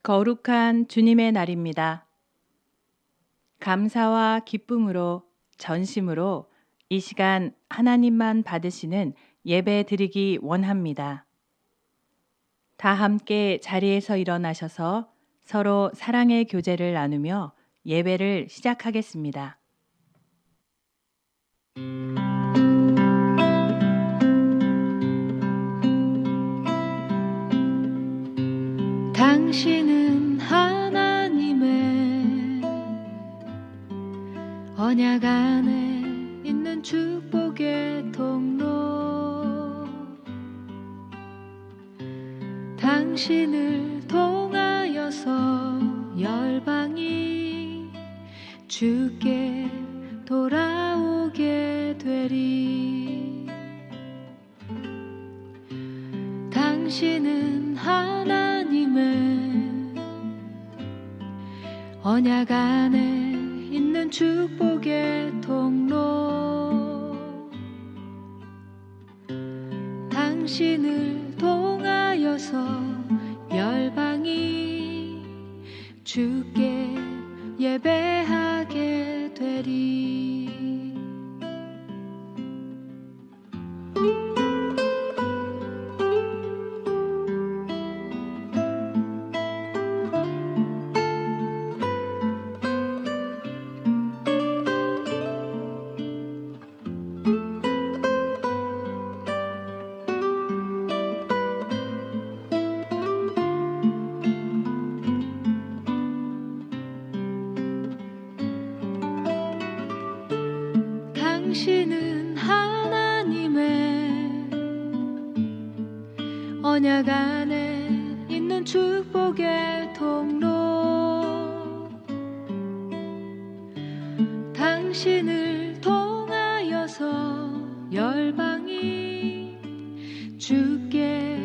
거룩한 주님의 날입니다. 감사와 기쁨으로 전심으로 이 시간 하나님만 받으시는 예배 드리기 원합니다. 다 함께 자리에서 일어나셔서 서로 사랑의 교제를 나누며 예배를 시작하겠습니다. 당신은 하나님의 언약 안에 있는 축복의 통로, 당신을 통하여서 열방이 주께 돌아오게 되리. 당신은 하나님의 언약 안에 있는 축복의 통로, 당신을 통하여서 열방이 주께 예배하게 되리. 당신은 하나님의 언약 안에 있는 축복의 통로, 당신을 통하여서 열방이 주께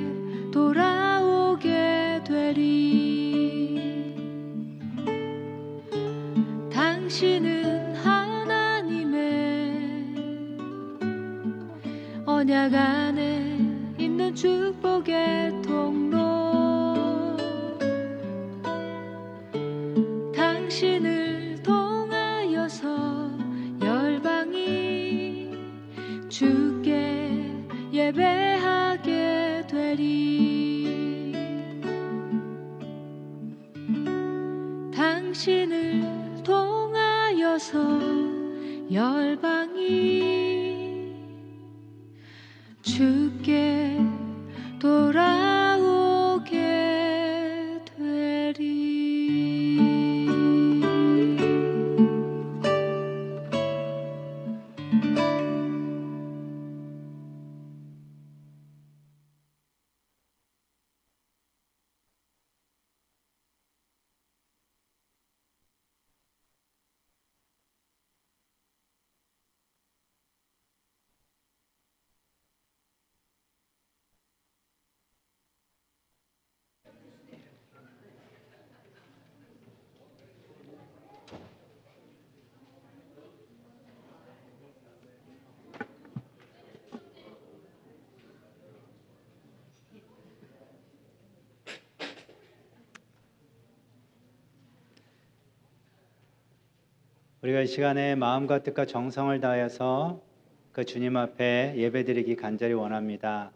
돌아오게 되리. 당신은 언약 안에 있는 축복의 통로, 당신을 통하여서 열방이 주께 예배하게 되리. 당신을 통하여서 열방이 주께 돌아오게 되리. 우리가 이 시간에 마음과 뜻과 정성을 다하여서 그 주님 앞에 예배드리기 간절히 원합니다.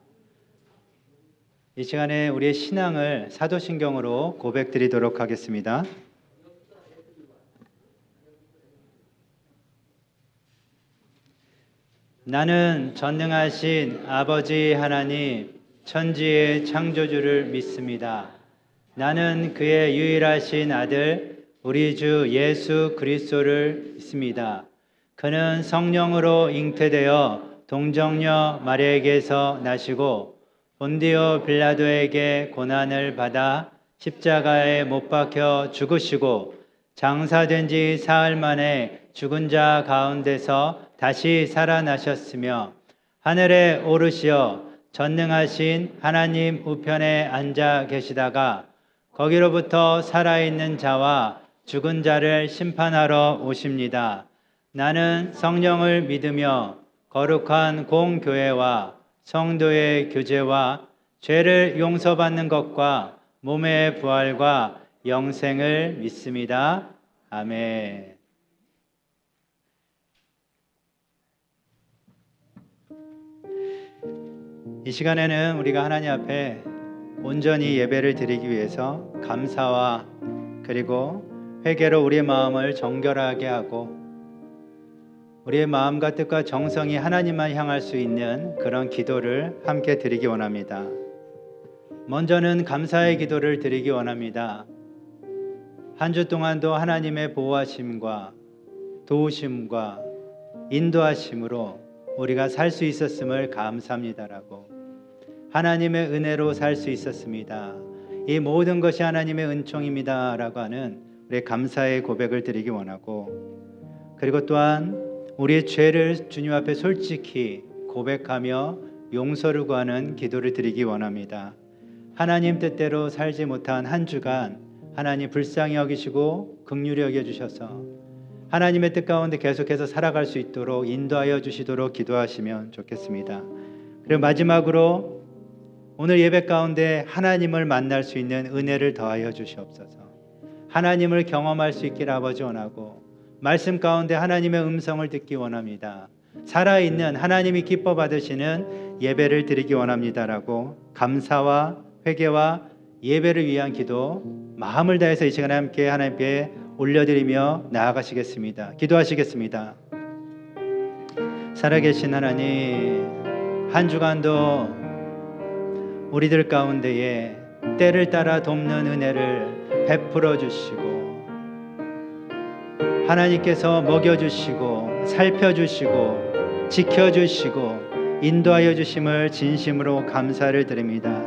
이 시간에 우리의 신앙을 사도신경으로 고백드리도록 하겠습니다. 나는 전능하신 아버지 하나님, 천지의 창조주를 믿습니다. 나는 그의 유일하신 아들 우리 주 예수 그리스도를 믿습니다. 그는 성령으로 잉태되어 동정녀 마리아에게서 나시고 본디오 빌라도에게 고난을 받아 십자가에 못 박혀 죽으시고 장사된 지 사흘 만에 죽은 자 가운데서 다시 살아나셨으며 하늘에 오르시어 전능하신 하나님 우편에 앉아 계시다가 거기로부터 살아있는 자와 죽은 자를 심판하러 오십니다. 나는 성령을 믿으며 거룩한 공교회와 성도의 교제와 죄를 용서받는 것과 몸의 부활과 영생을 믿습니다. 아멘. 이 시간에는 우리가 하나님 앞에 온전히 예배를 드리기 위해서 감사와 그리고 회개로 우리의 마음을 정결하게 하고 우리의 마음과 뜻과 정성이 하나님만 향할 수 있는 그런 기도를 함께 드리기 원합니다. 먼저는 감사의 기도를 드리기 원합니다. 한 주 동안도 하나님의 보호하심과 도우심과 인도하심으로 우리가 살 수 있었음을 감사합니다라고, 하나님의 은혜로 살 수 있었습니다. 이 모든 것이 하나님의 은총입니다라고 하는 우리의 감사의 고백을 드리기 원하고, 그리고 또한 우리의 죄를 주님 앞에 솔직히 고백하며 용서를 구하는 기도를 드리기 원합니다. 하나님 뜻대로 살지 못한 한 주간 하나님 불쌍히 여기시고 긍휼히 여겨주셔서 하나님의 뜻 가운데 계속해서 살아갈 수 있도록 인도하여 주시도록 기도하시면 좋겠습니다. 그리고 마지막으로 오늘 예배 가운데 하나님을 만날 수 있는 은혜를 더하여 주시옵소서. 하나님을 경험할 수 있기를 아버지 원하고, 말씀 가운데 하나님의 음성을 듣기 원합니다. 살아있는 하나님이 기뻐 받으시는 예배를 드리기 원합니다라고 감사와 회개와 예배를 위한 기도 마음을 다해서 이 시간에 함께 하나님께 올려드리며 나아가시겠습니다. 기도하시겠습니다. 살아계신 하나님, 한 주간도 우리들 가운데에 때를 따라 돕는 은혜를 베풀어 주시고 하나님께서 먹여주시고 살펴주시고 지켜주시고 인도하여 주심을 진심으로 감사를 드립니다.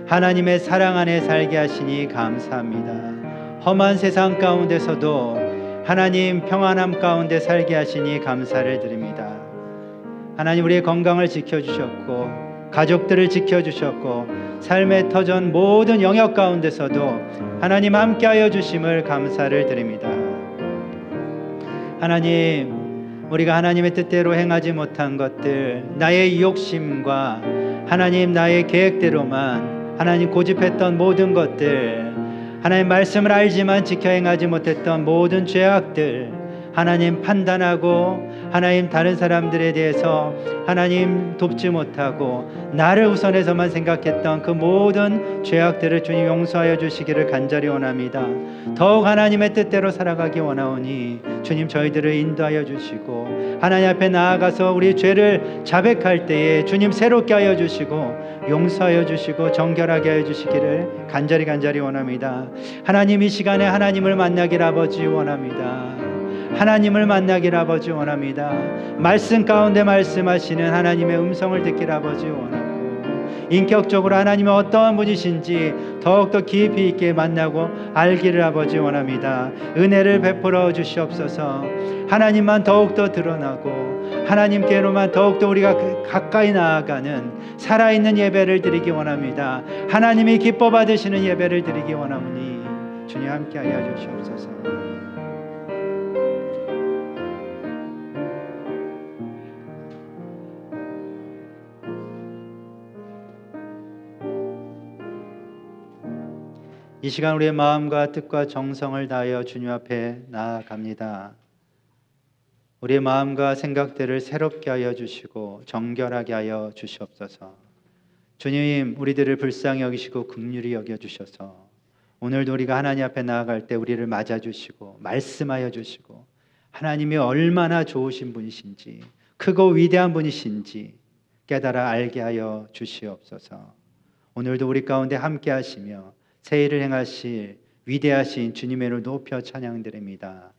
하나님의 사랑 안에 살게 하시니 감사합니다. 험한 세상 가운데서도 하나님 평안함 가운데 살게 하시니 감사를 드립니다. 하나님, 우리의 건강을 지켜주셨고 가족들을 지켜주셨고 삶의 터전 모든 영역 가운데서도 하나님 함께하여 주심을 감사를 드립니다. 하나님, 우리가 하나님의 뜻대로 행하지 못한 것들, 나의 욕심과 하나님 나의 계획대로만 하나님 고집했던 모든 것들, 하나님 말씀을 알지만 지켜 행하지 못했던 모든 죄악들, 하나님 판단하고 하나님 다른 사람들에 대해서 하나님 돕지 못하고 나를 우선해서만 생각했던 그 모든 죄악들을 주님 용서하여 주시기를 간절히 원합니다. 더욱 하나님의 뜻대로 살아가기 원하오니 주님 저희들을 인도하여 주시고 하나님 앞에 나아가서 우리 죄를 자백할 때에 주님 새롭게 하여 주시고 용서하여 주시고 정결하게 하여 주시기를 간절히 원합니다. 하나님, 이 시간에 하나님을 만나기를 아버지 원합니다. 하나님을 만나기를 아버지 원합니다. 말씀 가운데 말씀하시는 하나님의 음성을 듣기를 아버지 원하고, 인격적으로 하나님의 어떠한 분이신지 더욱더 깊이 있게 만나고 알기를 아버지 원합니다. 은혜를 베풀어 주시옵소서. 하나님만 더욱더 드러나고 하나님께로만 더욱더 우리가 가까이 나아가는 살아있는 예배를 드리기 원합니다. 하나님이 기뻐 받으시는 예배를 드리기 원하오니 주님 함께하여 주시옵소서. 이 시간 우리의 마음과 뜻과 정성을 다하여 주님 앞에 나아갑니다. 우리의 마음과 생각들을 새롭게 하여 주시고 정결하게 하여 주시옵소서. 주님, 우리들을 불쌍히 여기시고 긍휼히 여겨 주셔서 오늘도 우리가 하나님 앞에 나아갈 때 우리를 맞아주시고 말씀하여 주시고 하나님이 얼마나 좋으신 분이신지 크고 위대한 분이신지 깨달아 알게 하여 주시옵소서. 오늘도 우리 가운데 함께 하시며 새 일을 행하실 위대하신 주님의 이름을 높여 찬양드립니다.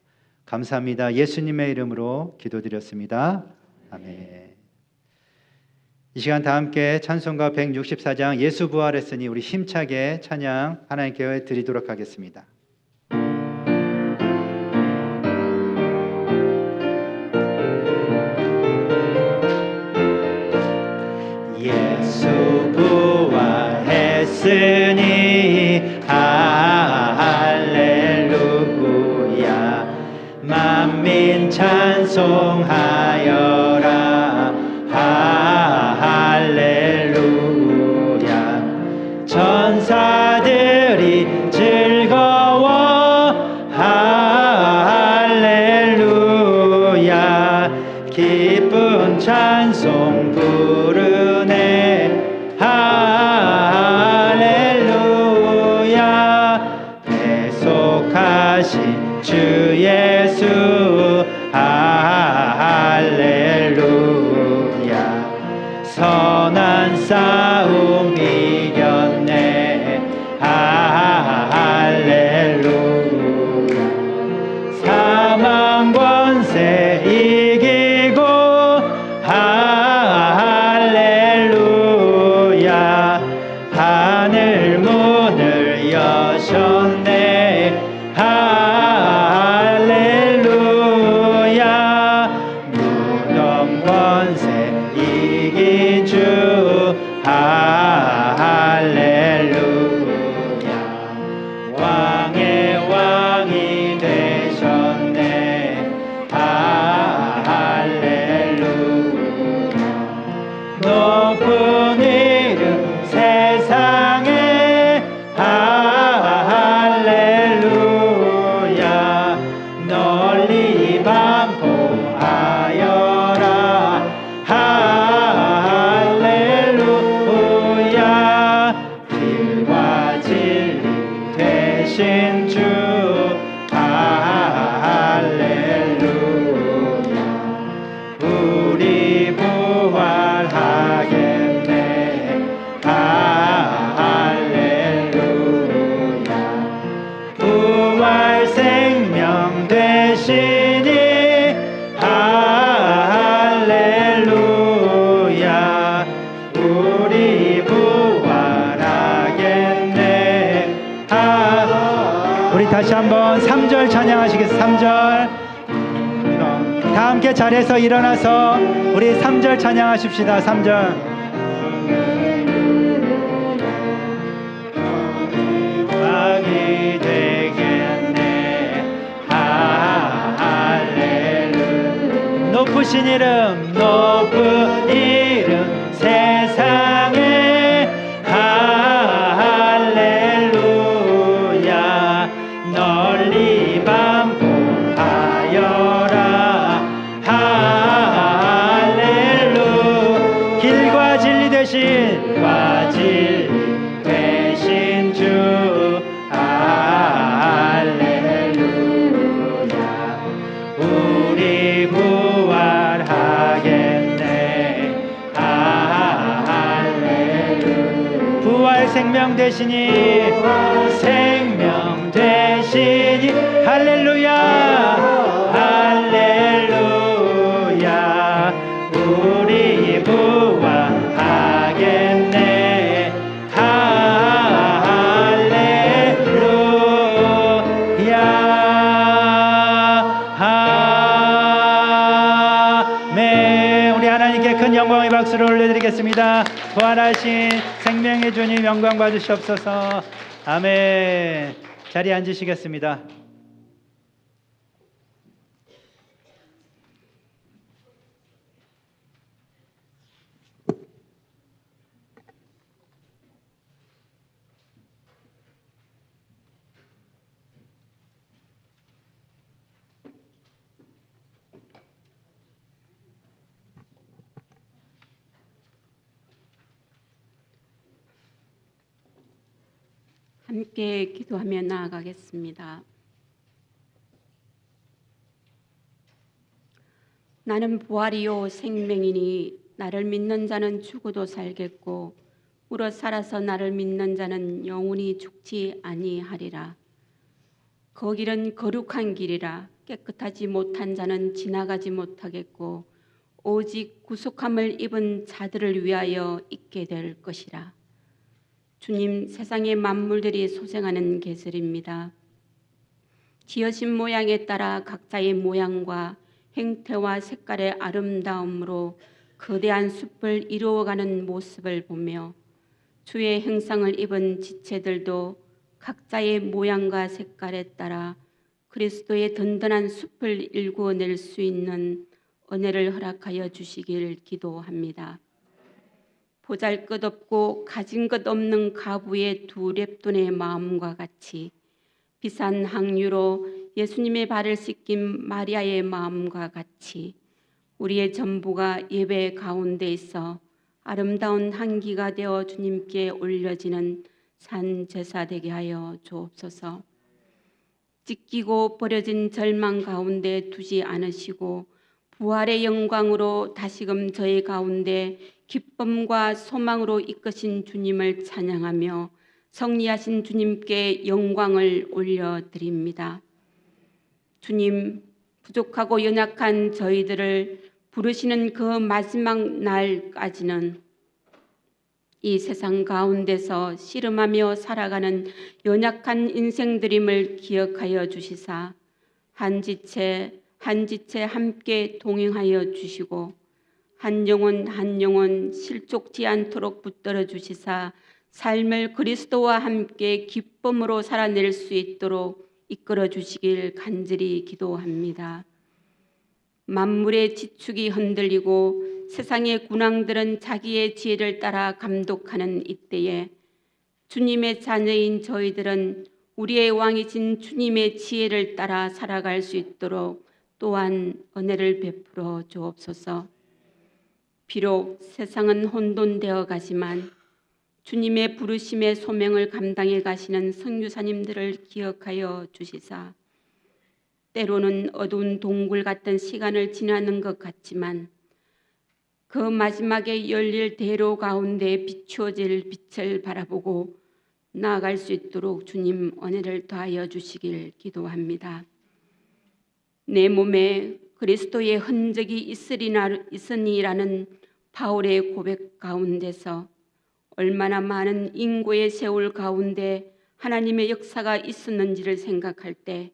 감사합니다. 예수님의 이름으로 기도드렸습니다. 아멘. 이 시간 다 함께 찬송가 164장 예수 부활했으니 우리 힘차게 찬양 하나님께 드리도록 하겠습니다. 예수 부활했으니 할렐루야 만민 찬송하여라 할렐루야 천사들이 즐거워 찬송 부르네 할렐루야 계속하신 주 예수 할렐루야 선한 싸움 이겼네 할렐루야 사망 권세 이기고 할렐루야 하늘 문을 여셨네 할렐루야 무덤 권세 이긴 주 할렐루야 왕의 왕이 되셨네 할렐루야 높은 이름 세상에 할렐루야 널리 반포하여라 할렐루야 길과 진리 되신 주 할렐루야 우리 부활하겠네 할렐루야 부활 생명 되시니 할렐루야 우리 부활하겠네 우리 다시 한번 3절 찬양하시겠습니다. 3절 다 함께 자리에서 일어나서 우리 3절 찬양하십시다. 3절 왕이 되겠네 할렐루야 높으신 이름 높은 이름 세상에 할렐루야 널리 반포하여라 할렐루야 길과 진리 되신 주 할렐루야 우리 부활하겠네 할렐루야 부활 생명 되시니 할렐루야 할렐루야 우리 부활하겠네 할렐루야 아멘 우리 하나님께 큰 영광의 박수를 올려드리겠습니다. 부활하신 생명의 주님 영광 받으시옵소서. 아멘. 자리에 앉으시겠습니다. 함께 기도하며 나아가겠습니다. 나는 부활이요 생명이니 나를 믿는 자는 죽어도 살겠고 물어 살아서 나를 믿는 자는 영원히 죽지 아니하리라. 그 길은 거룩한 길이라 깨끗하지 못한 자는 지나가지 못하겠고 오직 구속함을 입은 자들을 위하여 있게 될 것이라. 주님, 세상의 만물들이 소생하는 계절입니다. 지어진 모양에 따라 각자의 모양과 행태와 색깔의 아름다움으로 거대한 숲을 이루어가는 모습을 보며 주의 형상을 입은 지체들도 각자의 모양과 색깔에 따라 그리스도의 든든한 숲을 일구어낼 수 있는 은혜를 허락하여 주시길 기도합니다. 보잘것없고 가진 것 없는 가부의 두 렙돈의 마음과 같이 비싼 항유로 예수님의 발을 씻긴 마리아의 마음과 같이 우리의 전부가 예배 가운데 있어 아름다운 향기가 되어 주님께 올려지는 산 제사 되게 하여 주옵소서. 찢기고 버려진 절망 가운데 두지 않으시고 부활의 영광으로 다시금 저희 가운데 기쁨과 소망으로 이끄신 주님을 찬양하며 성리하신 주님께 영광을 올려드립니다. 주님, 부족하고 연약한 저희들을 부르시는 그 마지막 날까지는 이 세상 가운데서 씨름하며 살아가는 연약한 인생들임을 기억하여 주시사 한 지체 함께 동행하여 주시고 한 영혼 실족지 않도록 붙들어 주시사 삶을 그리스도와 함께 기쁨으로 살아낼 수 있도록 이끌어 주시길 간절히 기도합니다. 만물의 지축이 흔들리고 세상의 군왕들은 자기의 지혜를 따라 감독하는 이때에 주님의 자녀인 저희들은 우리의 왕이신 주님의 지혜를 따라 살아갈 수 있도록 또한 은혜를 베풀어 주옵소서. 비록 세상은 혼돈되어 가지만 주님의 부르심의 소명을 감당해 가시는 선교사님들을 기억하여 주시사 때로는 어두운 동굴 같은 시간을 지나는 것 같지만 그 마지막에 열릴 대로 가운데 비추어질 빛을 바라보고 나아갈 수 있도록 주님 은혜를 더하여 주시길 기도합니다. 내 몸에 그리스도의 흔적이 있으니라는 바울의 고백 가운데서 얼마나 많은 인고의 세월 가운데 하나님의 역사가 있었는지를 생각할 때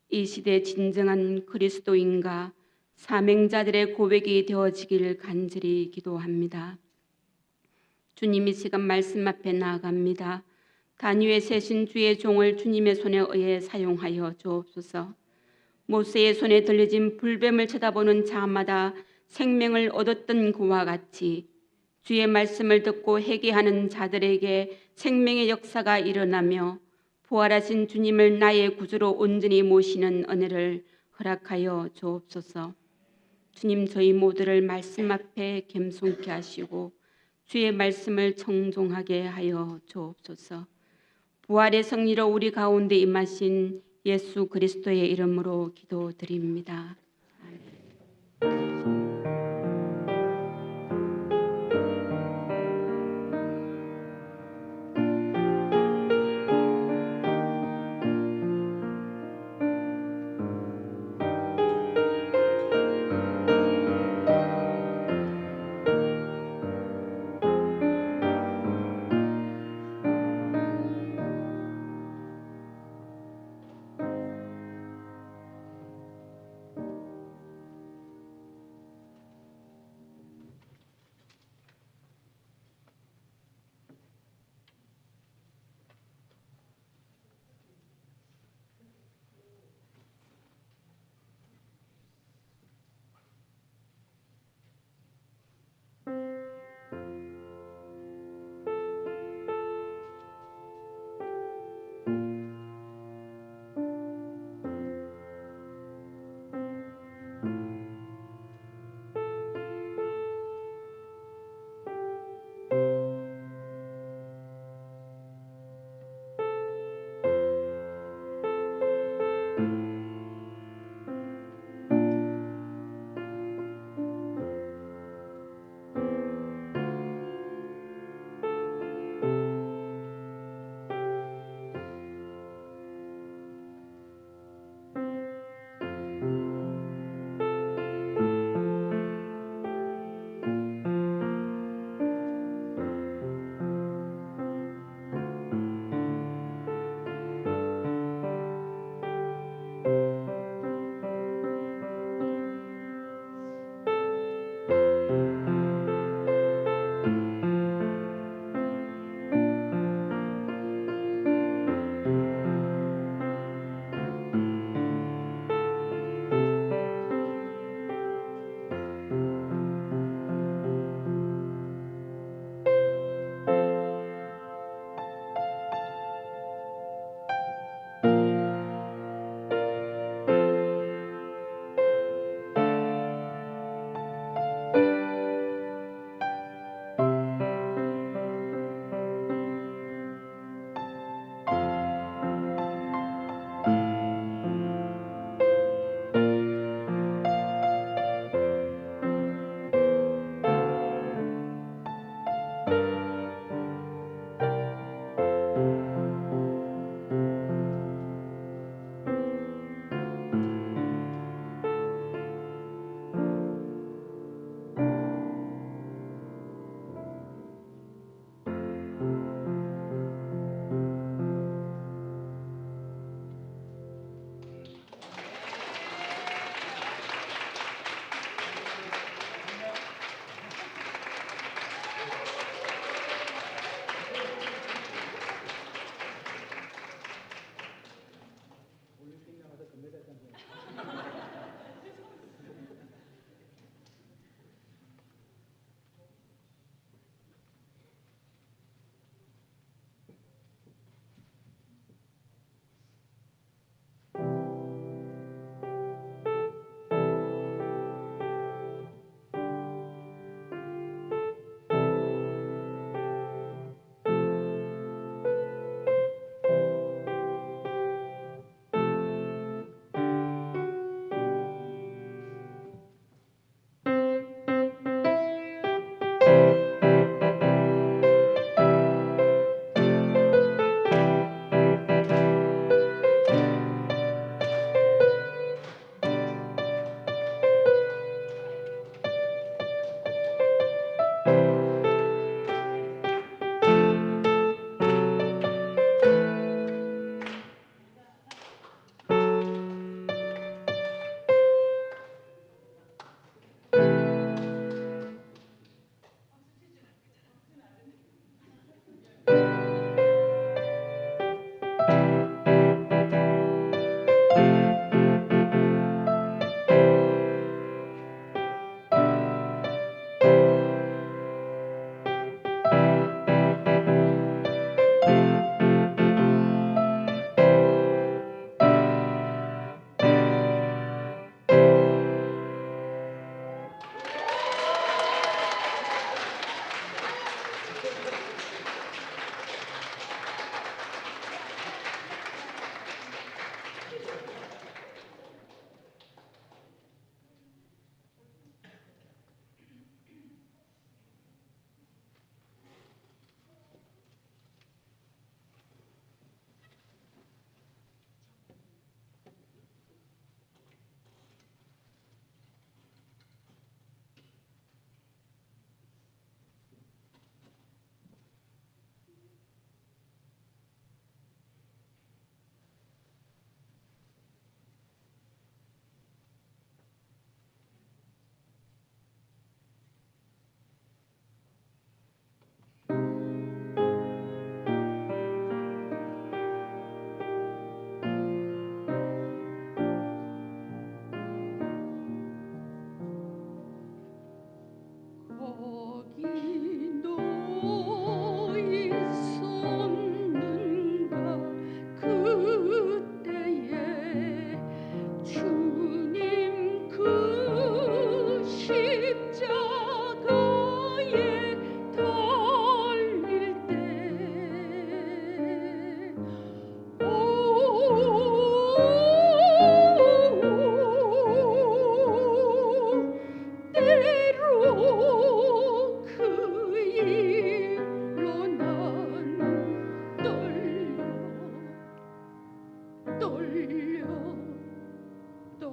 이 시대 진정한 그리스도인가 사명자들의 고백이 되어지기를 간절히 기도합니다. 주님, 이 시간 말씀 앞에 나아갑니다. 단위의 세신 주의 종을 주님의 손에 의해 사용하여 주옵소서. 모세의 손에 들려진 불뱀을 쳐다보는 자마다 생명을 얻었던 그와 같이 주의 말씀을 듣고 회개하는 자들에게 생명의 역사가 일어나며 부활하신 주님을 나의 구주로 온전히 모시는 은혜를 허락하여 주옵소서. 주님, 저희 모두를 말씀 앞에 겸손케 하시고 주의 말씀을 청종하게 하여 주옵소서. 부활의 승리로 우리 가운데 임하신 예수 그리스도의 이름으로 기도드립니다.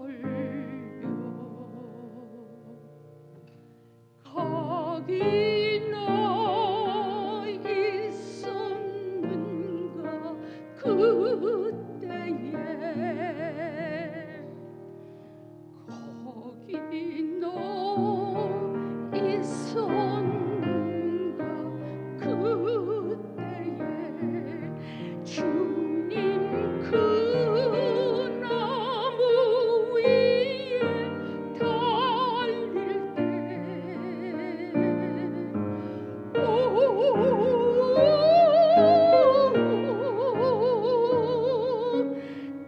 떨려 거기 너 있었는가 그때에 거기 너 있었는가 그때에 주님 그 나무 위에 달릴 때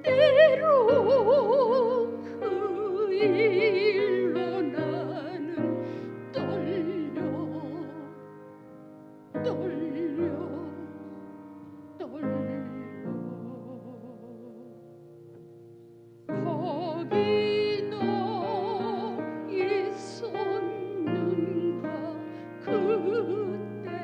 때로 그 일로 나는 떨려 거기 너 있었는가 그때에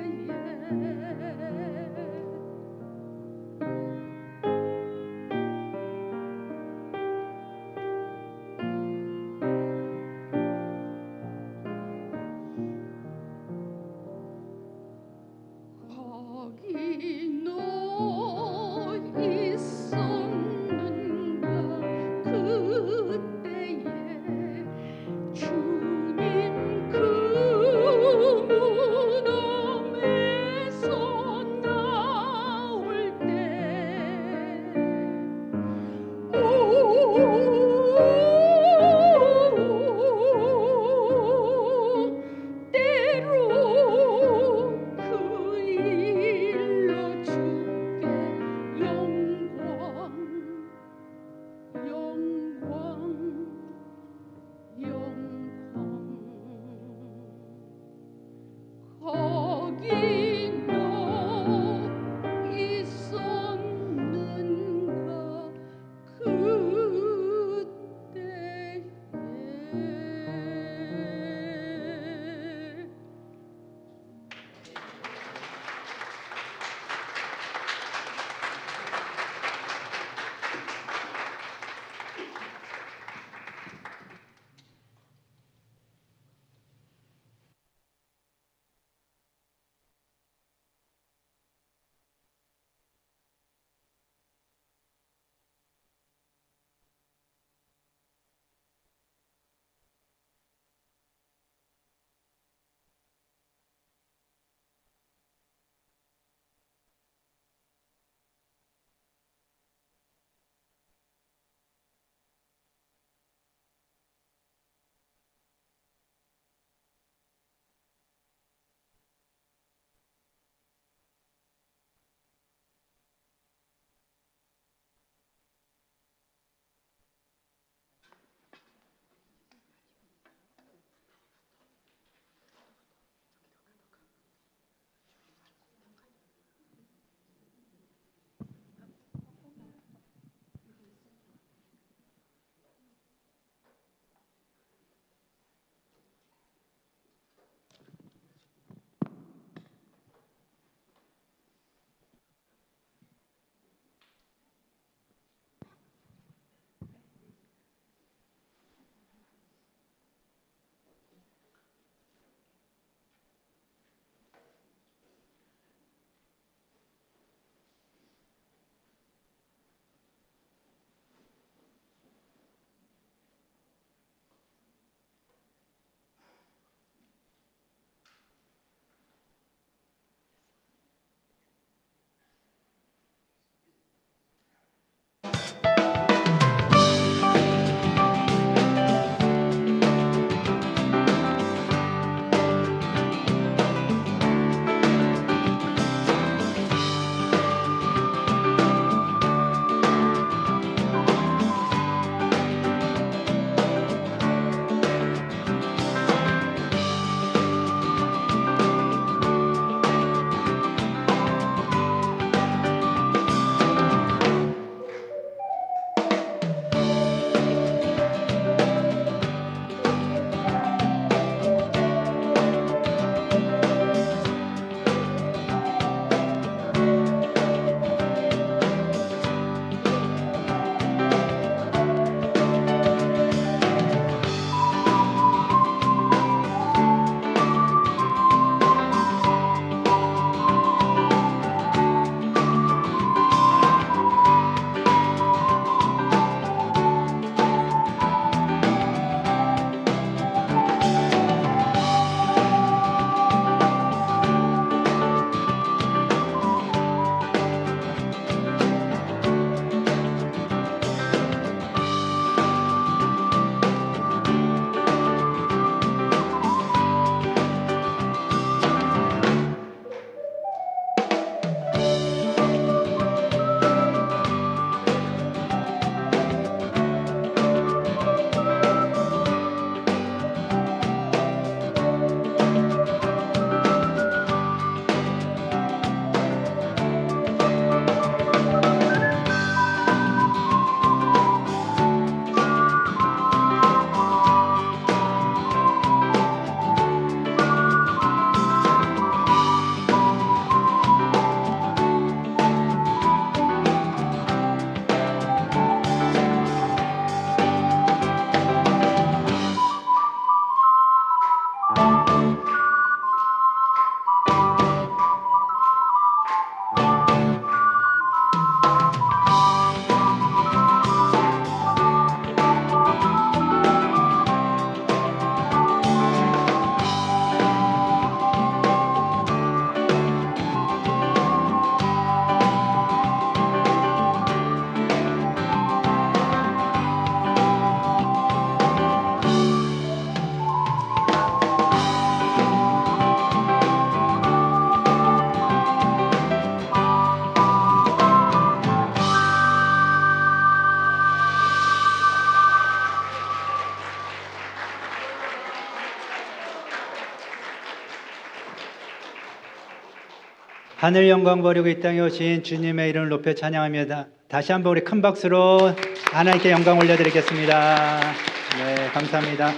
하늘 영광 버리고 이 땅에 오신 주님의 이름을 높여 찬양합니다. 다시 한번 우리 큰 박수로 하나님께 영광 올려드리겠습니다. 네, 감사합니다.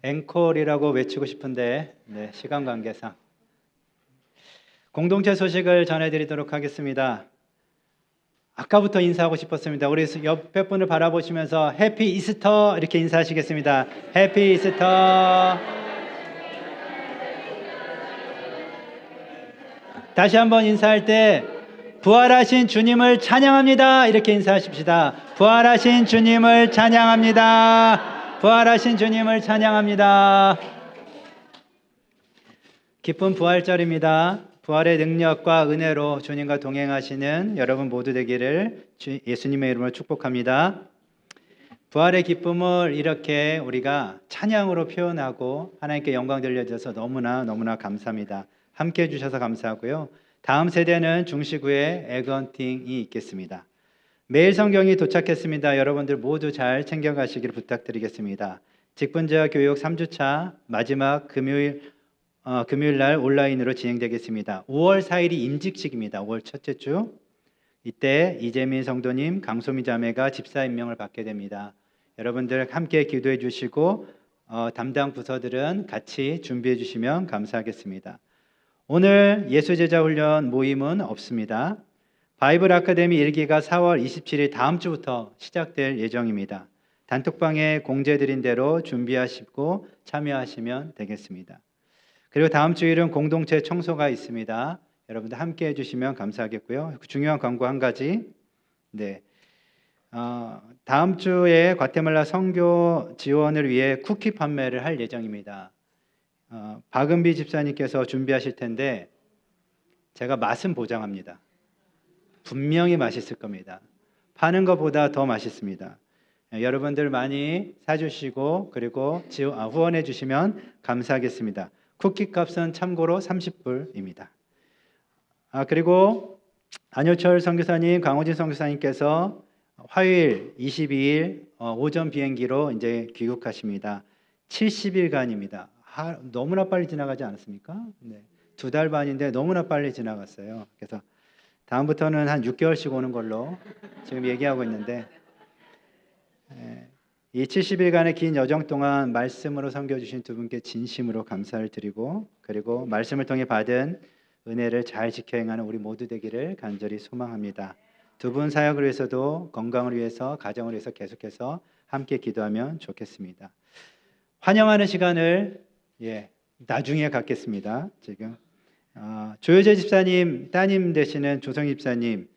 앵콜이라고 외치고 싶은데 시간 관계상 공동체 소식을 전해드리도록 하겠습니다. 아까부터 인사하고 싶었습니다. 우리 옆에 분을 바라보시면서 해피 이스터 이렇게 인사하시겠습니다. 해피 이스터. 다시 한번 인사할 때 부활하신 주님을 찬양합니다 이렇게 인사하십시다. 부활하신 주님을 찬양합니다. 부활하신 주님을 찬양합니다. 기쁜 부활절입니다. 부활의 능력과 은혜로 주님과 동행하시는 여러분 모두 되기를 예수님의 이름으로 축복합니다. 부활의 기쁨을 이렇게 우리가 찬양으로 표현하고 하나님께 영광 돌려줘서 너무나 감사합니다. 함께 해주셔서 감사하고요. 다음 세대는 중시구의 에건팅이 있겠습니다. 매일 성경이 도착했습니다. 여러분들 모두 잘 챙겨가시기를 부탁드리겠습니다. 직분자 교육 3주차 마지막 금요일 날 온라인으로 진행되겠습니다. 5월 4일이 임직식입니다. 5월 첫째 주. 이때 이재민 성도님, 강소미 자매가 집사 임명을 받게 됩니다. 여러분들 함께 기도해 주시고 담당 부서들은 같이 준비해 주시면 감사하겠습니다. 오늘 예수제자 훈련 모임은 없습니다. 바이블 아카데미 1기가 4월 27일 다음 주부터 시작될 예정입니다. 단톡방에 공지해드린 대로 준비하시고 참여하시면 되겠습니다. 그리고 다음 주일은 공동체 청소가 있습니다. 여러분들 함께 해주시면 감사하겠고요. 중요한 광고 한 가지. 다음 주에 과테말라 선교 지원을 위해 쿠키 판매를 할 예정입니다. 박은비 집사님께서 준비하실 텐데 제가 맛은 보장합니다. 분명히 맛있을 겁니다. 파는 것보다 더 맛있습니다. 여러분들 많이 사주시고 그리고 후원해 주시면 감사하겠습니다. 쿠키 값은 참고로 30불입니다. 그리고 안효철 선교사님, 강호진 선교사님께서 화요일 22일 오전 비행기로 이제 귀국하십니다. 70일간입니다. 너무나 빨리 지나가지 않았습니까? 2달 반인데 너무나 빨리 지나갔어요. 그래서 다음부터는 한 6개월씩 오는 걸로 지금 얘기하고 있는데 이 70일간의 긴 여정 동안 말씀으로 섬겨주신 두 분께 진심으로 감사를 드리고 그리고 말씀을 통해 받은 은혜를 잘 지켜 행하는 우리 모두 되기를 간절히 소망합니다. 두 분 사역을 위해서도 건강을 위해서 가정을 위해서 계속해서 함께 기도하면 좋겠습니다. 환영하는 시간을 나중에 갖겠습니다. 지금 조효재 집사님 따님 되시는 조성희 집사님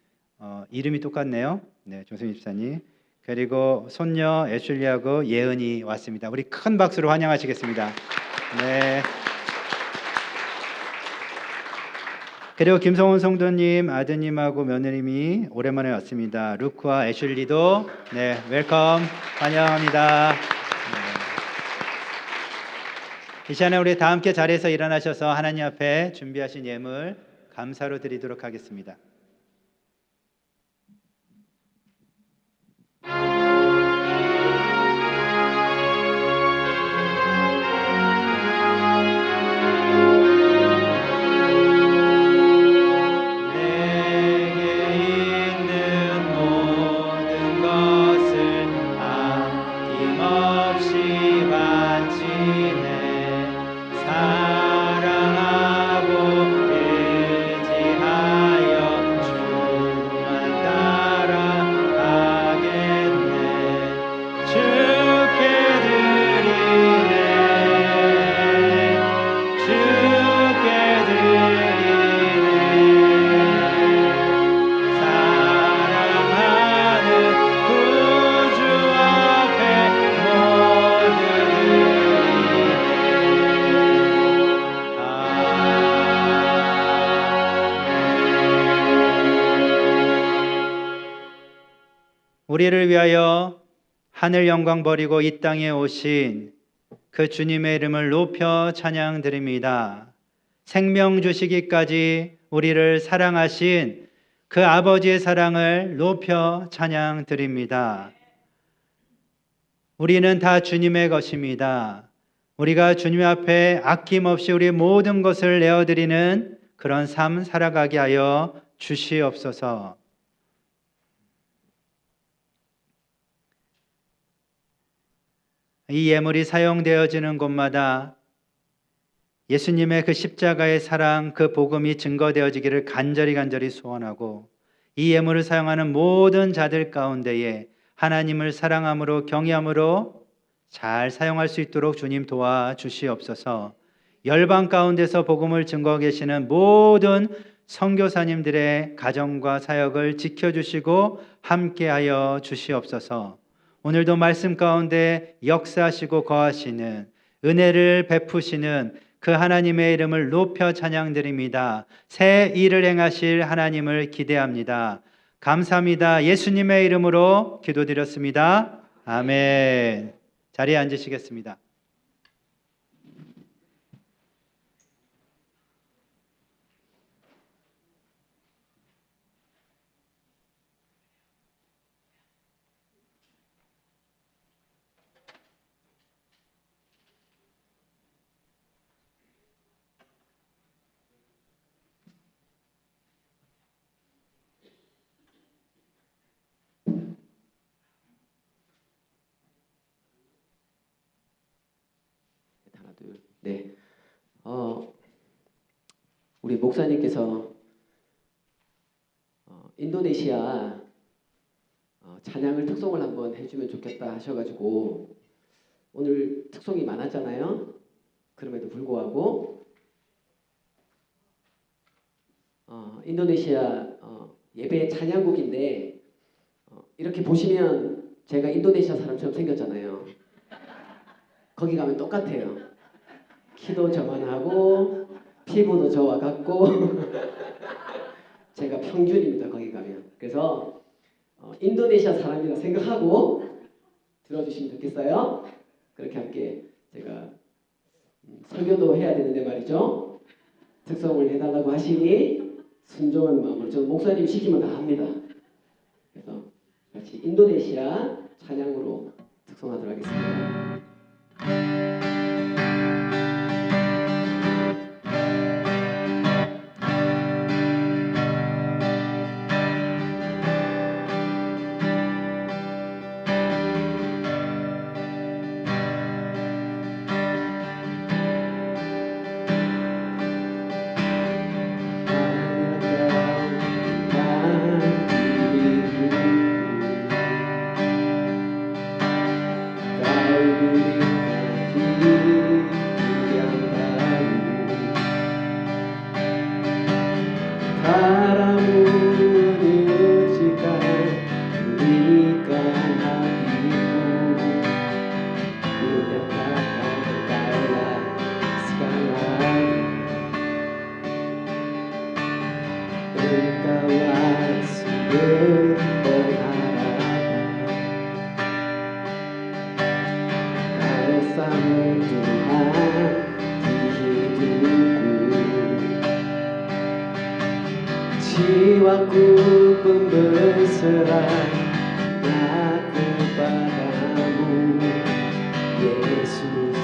이름이 똑같네요. 조성희 집사님 그리고 손녀 애슐리하고 예은이 왔습니다. 우리 큰 박수로 환영하시겠습니다. 그리고 김성훈 성도님 아드님하고 며느님이 오랜만에 왔습니다. 루크와 애슐리도 웰컴 환영합니다. 이 시간에 우리 다 함께 자리에서 일어나셔서 하나님 앞에 준비하신 예물 감사로 드리도록 하겠습니다. 우리를 위하여 하늘 영광 버리고 이 땅에 오신 그 주님의 이름을 높여 찬양드립니다. 생명 주시기까지 우리를 사랑하신 그 아버지의 사랑을 높여 찬양드립니다. 우리는 다 주님의 것입니다. 우리가 주님 앞에 아낌없이 우리 모든 것을 내어드리는 그런 삶 살아가게 하여 주시옵소서. 이 예물이 사용되어지는 곳마다 예수님의 그 십자가의 사랑, 그 복음이 증거되어지기를 간절히 소원하고, 이 예물을 사용하는 모든 자들 가운데에 하나님을 사랑함으로 경외함으로 잘 사용할 수 있도록 주님 도와주시옵소서. 열방 가운데서 복음을 증거하고 계시는 모든 선교사님들의 가정과 사역을 지켜주시고 함께하여 주시옵소서. 오늘도 말씀 가운데 역사하시고 거하시는, 은혜를 베푸시는 그 하나님의 이름을 높여 찬양드립니다. 새 일을 행하실 하나님을 기대합니다. 감사합니다. 예수님의 이름으로 기도드렸습니다. 아멘. 자리에 앉으시겠습니다. 하나, 둘, 네. 우리 목사님께서 인도네시아 찬양을 특송을 한번 해주면 좋겠다 하셔가지고 오늘 특송이 많았잖아요. 그럼에도 불구하고 인도네시아 예배 찬양곡인데 이렇게 보시면 제가 인도네시아 사람처럼 생겼잖아요. 거기 가면 똑같아요. 키도 저만하고 피부도 저와 같고 제가 평균입니다. 거기 가면. 그래서 인도네시아 사람이라 생각하고 들어주시면 좋겠어요. 그렇게 함께 제가 설교도 해야 되는데 말이죠. 특성을 해달라고 하시니 순종하는 마음으로, 저는 목사님 시키면 다 합니다. 그래서 같이 인도네시아 찬양으로 특성하도록 하겠습니다. 지와 구분 berserah kepadamu Yesus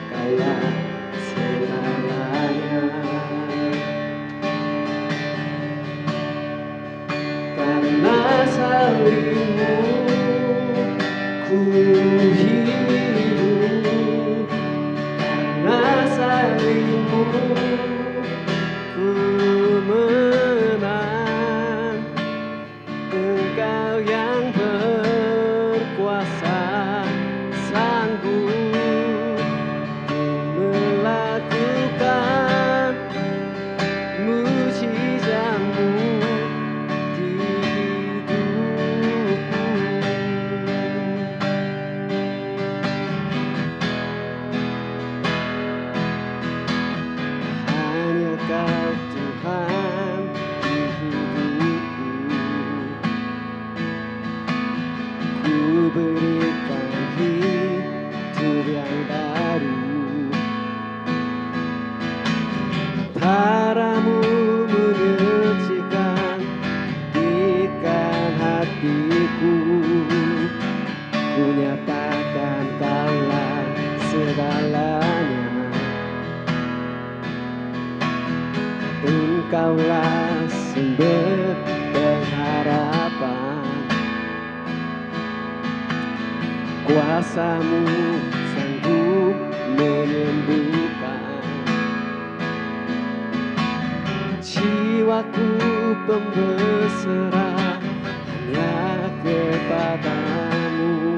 kala segalanya karena salibmu ku hidup karena salibmu ku menang engkau sumber pengharapan. Kuasa-Mu sanggup menyembuhkan. Jiwaku berserah hanya kepadamu,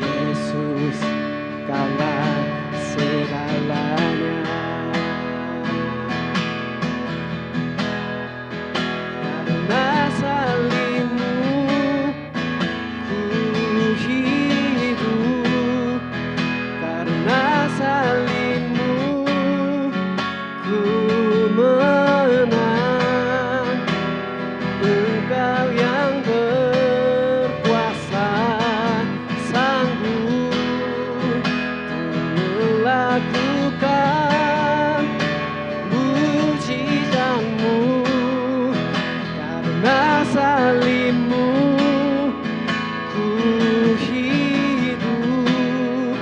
Yesus, Kaulah segalanya. Karena salib-Mu ku hidup, karena salib-Mu ku menang. Engkau yang berkuasa sanggup melakukan mujizat-Mu. Karena salib-Mu ku hidup,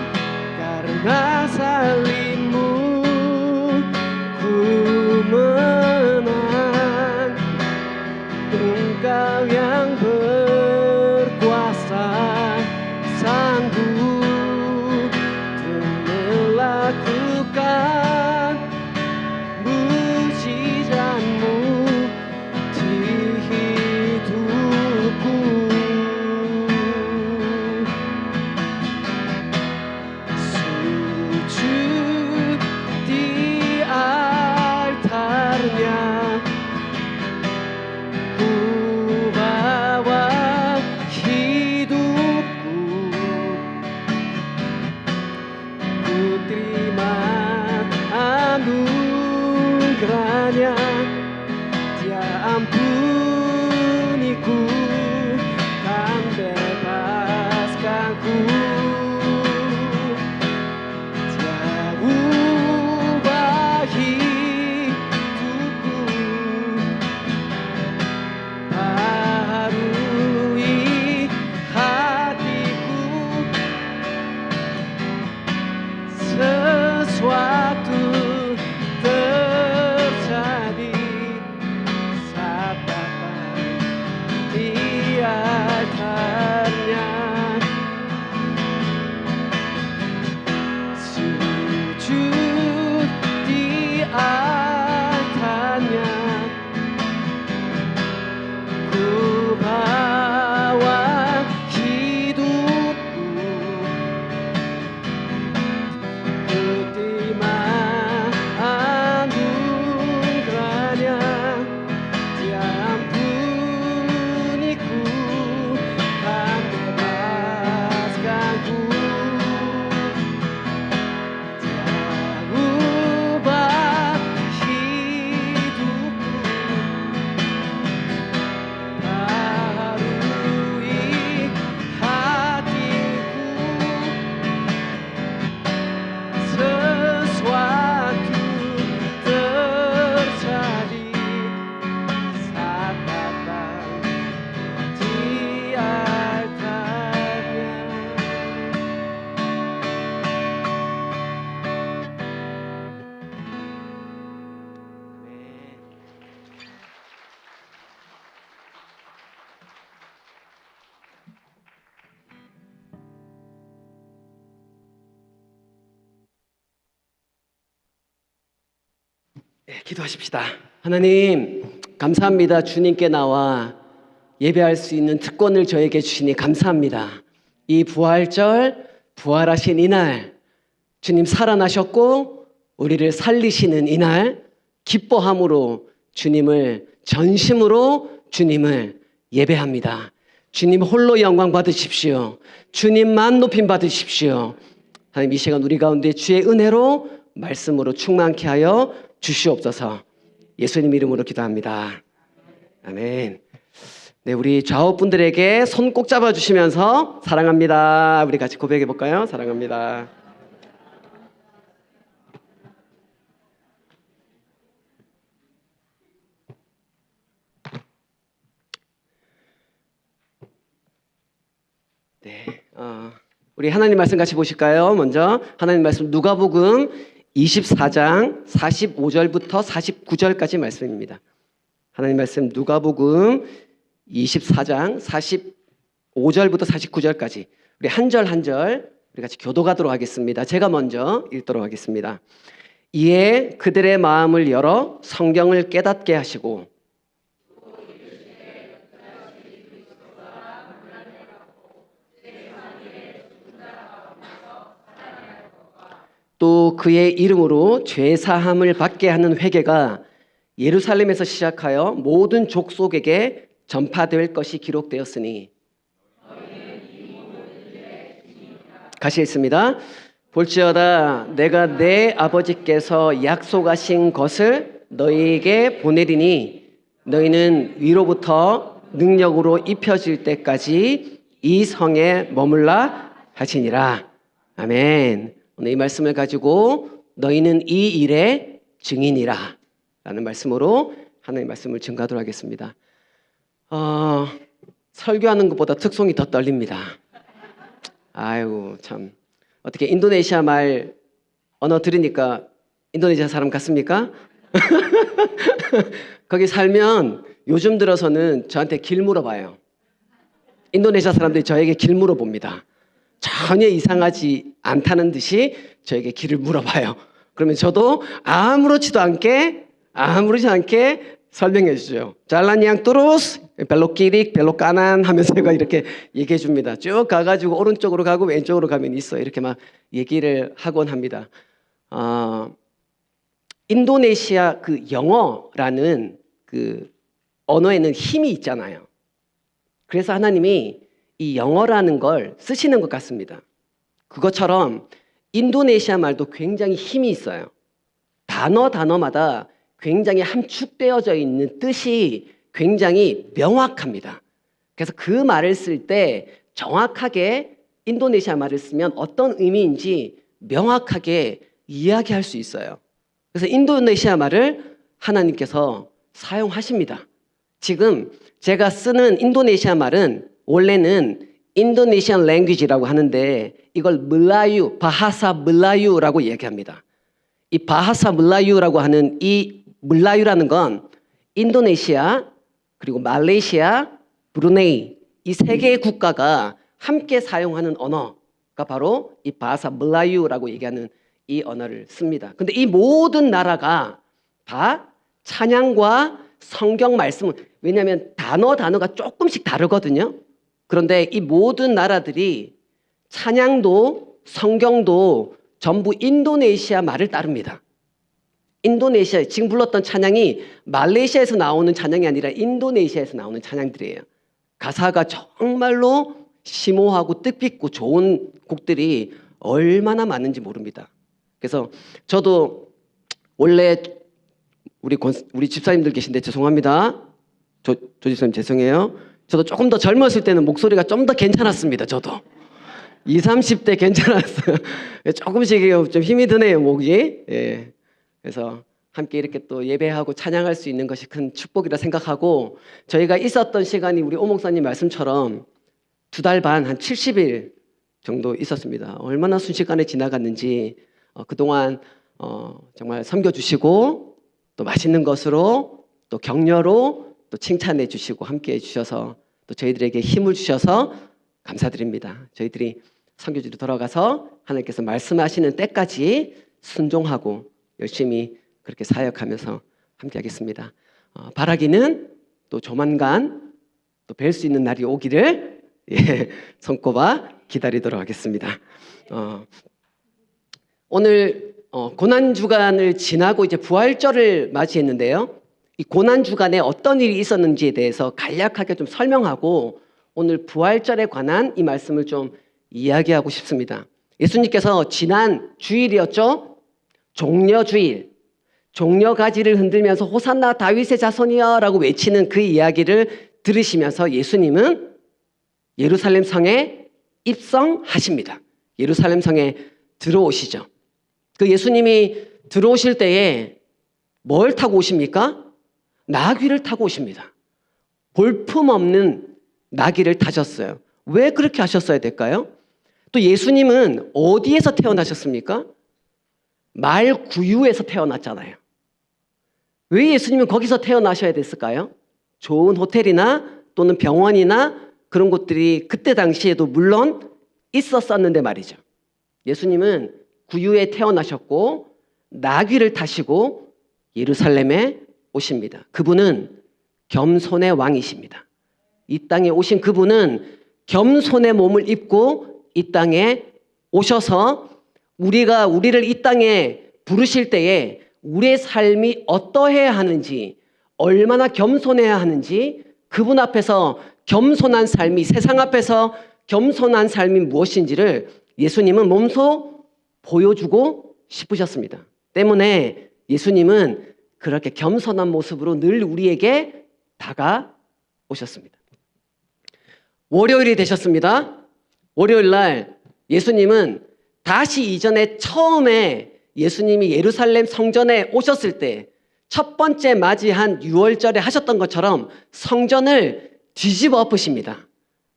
karena salib-Mu ku menang. Engkau yang berkuasa sanggup melakukan mujizat-Mu di hidupku. Sujud di altarnya, ku bawa hidupku, ku terima anugerah-Nya. Dia ampuniku, kan bebaskanku. Dia ubah hidupku, baharui hatiku. Sesuatu terjadi saat datang di altarnya. Sujud di altarnya, ku bawa hidupku, ku terima anugerah-Nya. Dia ampuniku, kan bebaskanku. Dia ubah hidupku, baharui hatiku. Sesuatu terjadi saat datang di altarnya. 기도하십시다. 하나님, 감사합니다. 주님께 나와 예배할 수 있는 특권을 저에게 주시니 감사합니다. 이 부활절, 부활하신 이날, 주님 살아나셨고 우리를 살리시는 이날, 기뻐함으로 주님을 전심으로 주님을 예배합니다. 주님 홀로 영광 받으십시오. 주님만 높임 받으십시오. 하나님, 이 시간 우리 가운데 주의 은혜로 말씀으로 충만케 하여 주시옵소서. 예수님 이름으로 기도합니다. 아멘. 네, 우리 좌우분들에게 손 꼭 잡아주시면서 사랑합니다. 우리 같이 고백해 볼까요? 사랑합니다. 네, 우리 하나님 말씀 같이 보실까요? 먼저 하나님 말씀 누가복음 24장 45절부터 49절까지 말씀입니다. 하나님 말씀 누가복음 24장 45절부터 49절까지 우리 한 절 한 절 우리 같이 교독하도록 하겠습니다. 제가 먼저 읽도록 하겠습니다. 이에 그들의 마음을 열어 성경을 깨닫게 하시고 또 그의 이름으로 죄사함을 받게 하는 회개가 예루살렘에서 시작하여 모든 족속에게 전파될 것이 기록되었으니 같이 읽습니다. 볼지어다 내가 내 아버지께서 약속하신 것을 너희에게 보내리니 너희는 위로부터 능력으로 입혀질 때까지 이 성에 머물라 하시니라. 아멘. 오늘 이 말씀을 가지고 너희는 이 일의 증인이라 라는 말씀으로 하나님의 말씀을 증거하도록 하겠습니다. 설교하는 것보다 특송이 더 떨립니다. 아이고 참 어떻게 인도네시아 말 언어 들으니까 인도네시아 사람 같습니까? 거기 살면 요즘 들어서는 저한테 길 물어봐요. 인도네시아 사람들이 저에게 길 물어봅니다. 전혀 이상하지 않다는 듯이 저에게 길을 물어봐요. 그러면 저도 아무렇지도 않게 설명해 주죠. 잘라냥 뚜루스 벨로 끼릭 벨로 까난 하면서 제가 이렇게 얘기해 줍니다. 쭉 가가지고 오른쪽으로 가고 왼쪽으로 가면 있어. 이렇게 막 얘기를 하곤 합니다. 인도네시아 그 영어라는 그 언어에는 힘이 있잖아요. 그래서 하나님이 이 영어라는 걸 쓰시는 것 같습니다. 그것처럼 인도네시아 말도 굉장히 힘이 있어요. 단어마다 굉장히 함축되어져 있는 뜻이 굉장히 명확합니다. 그래서 그 말을 쓸 때 정확하게 인도네시아 말을 쓰면 어떤 의미인지 명확하게 이야기할 수 있어요. 그래서 인도네시아 말을 하나님께서 사용하십니다. 지금 제가 쓰는 인도네시아 말은 원래는 인도네시안 랭귀지라고 하는데 이걸 물라유, 바하사 물라유라고 얘기합니다. 이 바하사 물라유라고 하는 이 물라유라는 건 인도네시아 그리고 말레이시아, 브루네이 이 세 개의 국가가 함께 사용하는 언어가 바로 이 바하사 물라유라고 얘기하는 이 언어를 씁니다. 근데 이 모든 나라가 다 찬양과 성경 말씀은 왜냐하면 단어가 조금씩 다르거든요. 그런데 이 모든 나라들이 찬양도 성경도 전부 인도네시아 말을 따릅니다. 인도네시아 지금 불렀던 찬양이 말레이시아에서 나오는 찬양이 아니라 인도네시아에서 나오는 찬양들이에요. 가사가 정말로 심오하고 뜻깊고 좋은 곡들이 얼마나 많은지 모릅니다. 그래서 저도 원래 우리 집사님들 계신데 죄송합니다. 조 집사님 죄송해요. 저도 조금 더 젊었을 때는 목소리가 좀 더 괜찮았습니다. 저도 20, 30대 괜찮았어요. 조금씩 좀 힘이 드네요, 목이. 예. 그래서 함께 이렇게 또 예배하고 찬양할 수 있는 것이 큰 축복이라 생각하고 저희가 있었던 시간이 우리 오 목사님 말씀처럼 2달 반, 한 70일 정도 있었습니다. 얼마나 순식간에 지나갔는지 그동안 정말 섬겨주시고 또 맛있는 것으로 또 격려로 또 칭찬해 주시고 함께 해 주셔서 또 저희들에게 힘을 주셔서 감사드립니다. 저희들이 선교지로 돌아가서 하나님께서 말씀하시는 때까지 순종하고 열심히 그렇게 사역하면서 함께 하겠습니다. 바라기는 또 조만간 또 뵐 수 있는 날이 오기를 손꼽아 기다리도록 하겠습니다. 오늘 고난주간을 지나고 이제 부활절을 맞이했는데요. 이 고난주간에 어떤 일이 있었는지에 대해서 간략하게 좀 설명하고 오늘 부활절에 관한 이 말씀을 좀 이야기하고 싶습니다. 예수님께서 지난 주일이었죠. 종려주일, 종려가지를 흔들면서 호산나 다윗의 자손이여 라고 외치는 그 이야기를 들으시면서 예수님은 예루살렘 성에 입성하십니다. 예루살렘 성에 들어오시죠. 그 예수님이 들어오실 때에 뭘 타고 오십니까? 나귀를 타고 오십니다. 볼품없는 나귀를 타셨어요. 왜 그렇게 하셨어야 될까요? 또 예수님은 어디에서 태어나셨습니까? 말구유에서 태어났잖아요. 왜 예수님은 거기서 태어나셔야 됐을까요? 좋은 호텔이나 또는 병원이나 그런 곳들이 그때 당시에도 물론 있었었는데 말이죠. 예수님은 구유에 태어나셨고 나귀를 타시고 예루살렘에 오십니다. 그분은 겸손의 왕이십니다. 이 땅에 오신 그분은 겸손의 몸을 입고 이 땅에 오셔서 우리를 이 땅에 부르실 때에 우리의 삶이 어떠해야 하는지, 얼마나 겸손해야 하는지, 그분 앞에서 겸손한 삶이, 세상 앞에서 겸손한 삶이 무엇인지를 예수님은 몸소 보여주고 싶으셨습니다. 때문에 예수님은 그렇게 겸손한 모습으로 늘 우리에게 다가오셨습니다. 월요일이 되셨습니다. 월요일 날 예수님은 다시 이전에 처음에 예수님이 예루살렘 성전에 오셨을 때 첫 번째 맞이한 유월절에 하셨던 것처럼 성전을 뒤집어 엎으십니다.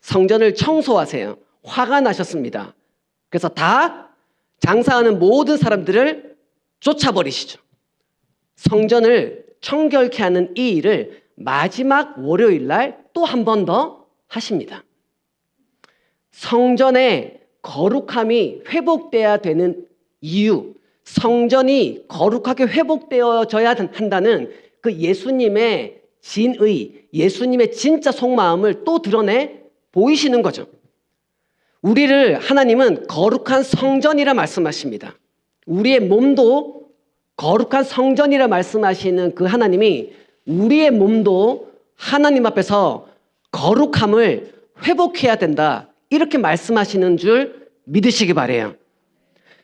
성전을 청소하세요. 화가 나셨습니다. 그래서 다 장사하는 모든 사람들을 쫓아버리시죠. 성전을 청결케 하는 이 일을 마지막 월요일 날 또 한 번 더 하십니다. 성전의 거룩함이 회복돼야 되는 이유, 성전이 거룩하게 회복되어져야 한다는 그 예수님의 진의, 예수님의 진짜 속마음을 또 드러내 보이시는 거죠. 우리를 하나님은 거룩한 성전이라 말씀하십니다. 우리의 몸도 거룩한 성전이라 말씀하시는 그 하나님이 우리의 몸도 하나님 앞에서 거룩함을 회복해야 된다, 이렇게 말씀하시는 줄 믿으시기 바라요.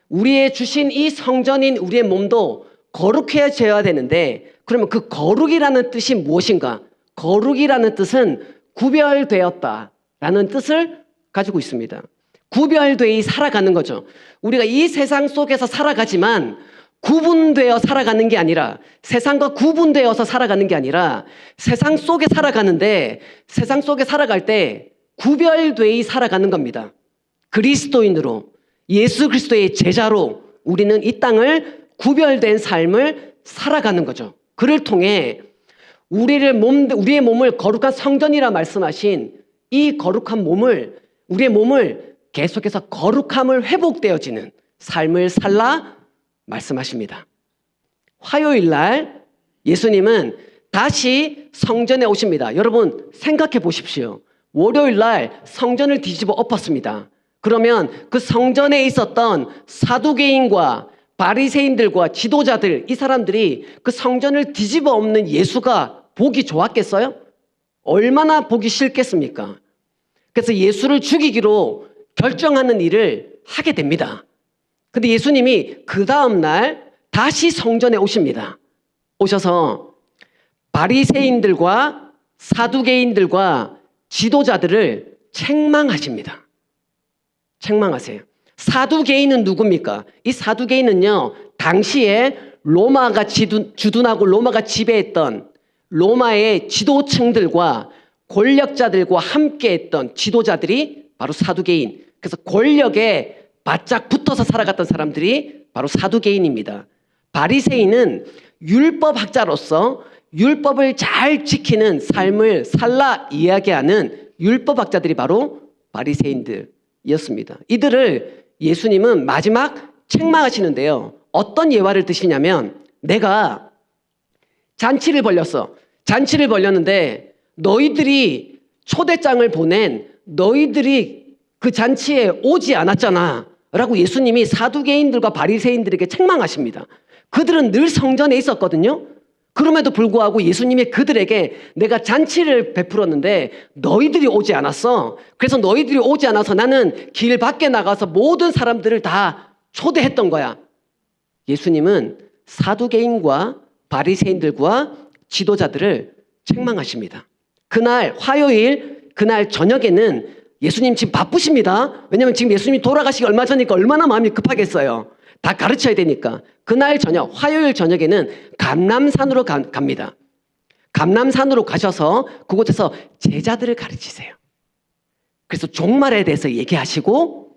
우리의 주신 이 성전인 우리의 몸도 거룩해져야 되는데, 그러면 그 거룩이라는 뜻이 무엇인가? 거룩이라는 뜻은 구별되었다라는 뜻을 가지고 있습니다. 구별되어 살아가는 거죠. 우리가 이 세상 속에서 살아가지만 구분되어 살아가는 게 아니라, 세상과 구분되어서 살아가는 게 아니라 세상 속에 살아가는데, 세상 속에 살아갈 때 구별되어 살아가는 겁니다. 그리스도인으로, 예수 그리스도의 제자로 우리는 이 땅을 구별된 삶을 살아가는 거죠. 그를 통해 우리의 몸을 거룩한 성전이라 말씀하신 이 거룩한 몸을, 우리의 몸을 계속해서 거룩함을 회복되어지는 삶을 살라 말씀하십니다. 화요일 날 예수님은 다시 성전에 오십니다. 여러분 생각해 보십시오. 월요일 날 성전을 뒤집어 엎었습니다. 그러면 그 성전에 있었던 사두개인과 바리새인들과 지도자들, 이 사람들이 그 성전을 뒤집어 엎는 예수가 보기 좋았겠어요? 얼마나 보기 싫겠습니까? 그래서 예수를 죽이기로 결정하는 일을 하게 됩니다. 근데 예수님이 그 다음 날 다시 성전에 오십니다. 오셔서 바리새인들과 사두개인들과 지도자들을 책망하십니다. 책망하세요. 사두개인은 누굽니까? 이 사두개인은요, 당시에 로마가 주둔하고 로마가 지배했던 로마의 지도층들과 권력자들과 함께했던 지도자들이 바로 사두개인. 그래서 권력에 바짝 붙어서 살아갔던 사람들이 바로 사두개인입니다. 바리새인은 율법학자로서 율법을 잘 지키는 삶을 살라 이야기하는 율법학자들이 바로 바리새인들이었습니다. 이들을 예수님은 마지막 책망하시는데요. 어떤 예화를 드시냐면, 내가 잔치를 벌렸어. 잔치를 벌렸는데 너희들이 초대장을 보낸 너희들이 그 잔치에 오지 않았잖아 라고 예수님이 사두개인들과 바리새인들에게 책망하십니다. 그들은 늘 성전에 있었거든요. 그럼에도 불구하고 예수님이 그들에게 내가 잔치를 베풀었는데 너희들이 오지 않았어. 그래서 너희들이 오지 않아서 나는 길 밖에 나가서 모든 사람들을 다 초대했던 거야. 예수님은 사두개인과 바리새인들과 지도자들을 책망하십니다. 그날 화요일, 그날 저녁에는 예수님 지금 바쁘십니다. 왜냐하면 지금 예수님이 돌아가시기 얼마 전이니까 얼마나 마음이 급하겠어요. 다 가르쳐야 되니까. 그날 저녁, 화요일 저녁에는 감람산으로 갑니다. 감람산으로 가셔서 그곳에서 제자들을 가르치세요. 그래서 종말에 대해서 얘기하시고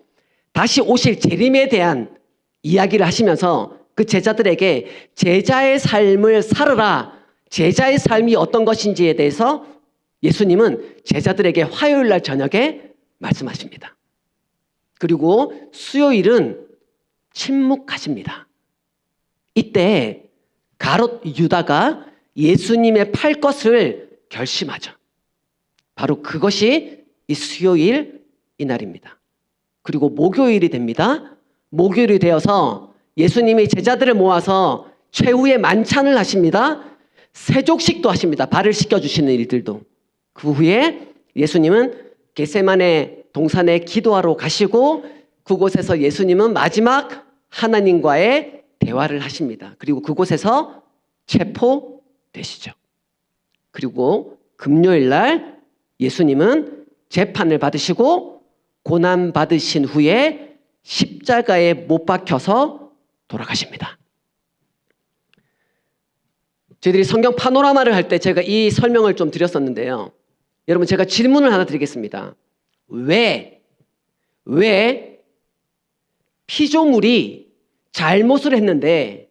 다시 오실 재림에 대한 이야기를 하시면서 그 제자들에게 제자의 삶을 살아라 제자의 삶이 어떤 것인지에 대해서 예수님은 제자들에게 화요일 날 저녁에 말씀하십니다. 그리고 수요일은 침묵하십니다. 이때 가롯 유다가 예수님의 팔 것을 결심하죠. 바로 그것이 이 수요일 이날입니다. 그리고 목요일이 됩니다. 목요일이 되어서 예수님이 제자들을 모아서 최후의 만찬을 하십니다. 세족식도 하십니다. 발을 씻겨주시는 일들도. 그 후에 예수님은 겟세마네 동산에 기도하러 가시고 그곳에서 예수님은 마지막 하나님과의 대화를 하십니다. 그리고 그곳에서 체포되시죠. 그리고 금요일 날 예수님은 재판을 받으시고 고난 받으신 후에 십자가에 못 박혀서 돌아가십니다. 저희들이 성경 파노라마를 할 때 제가 이 설명을 좀 드렸었는데요. 여러분, 제가 질문을 하나 드리겠습니다. 왜 피조물이 잘못을 했는데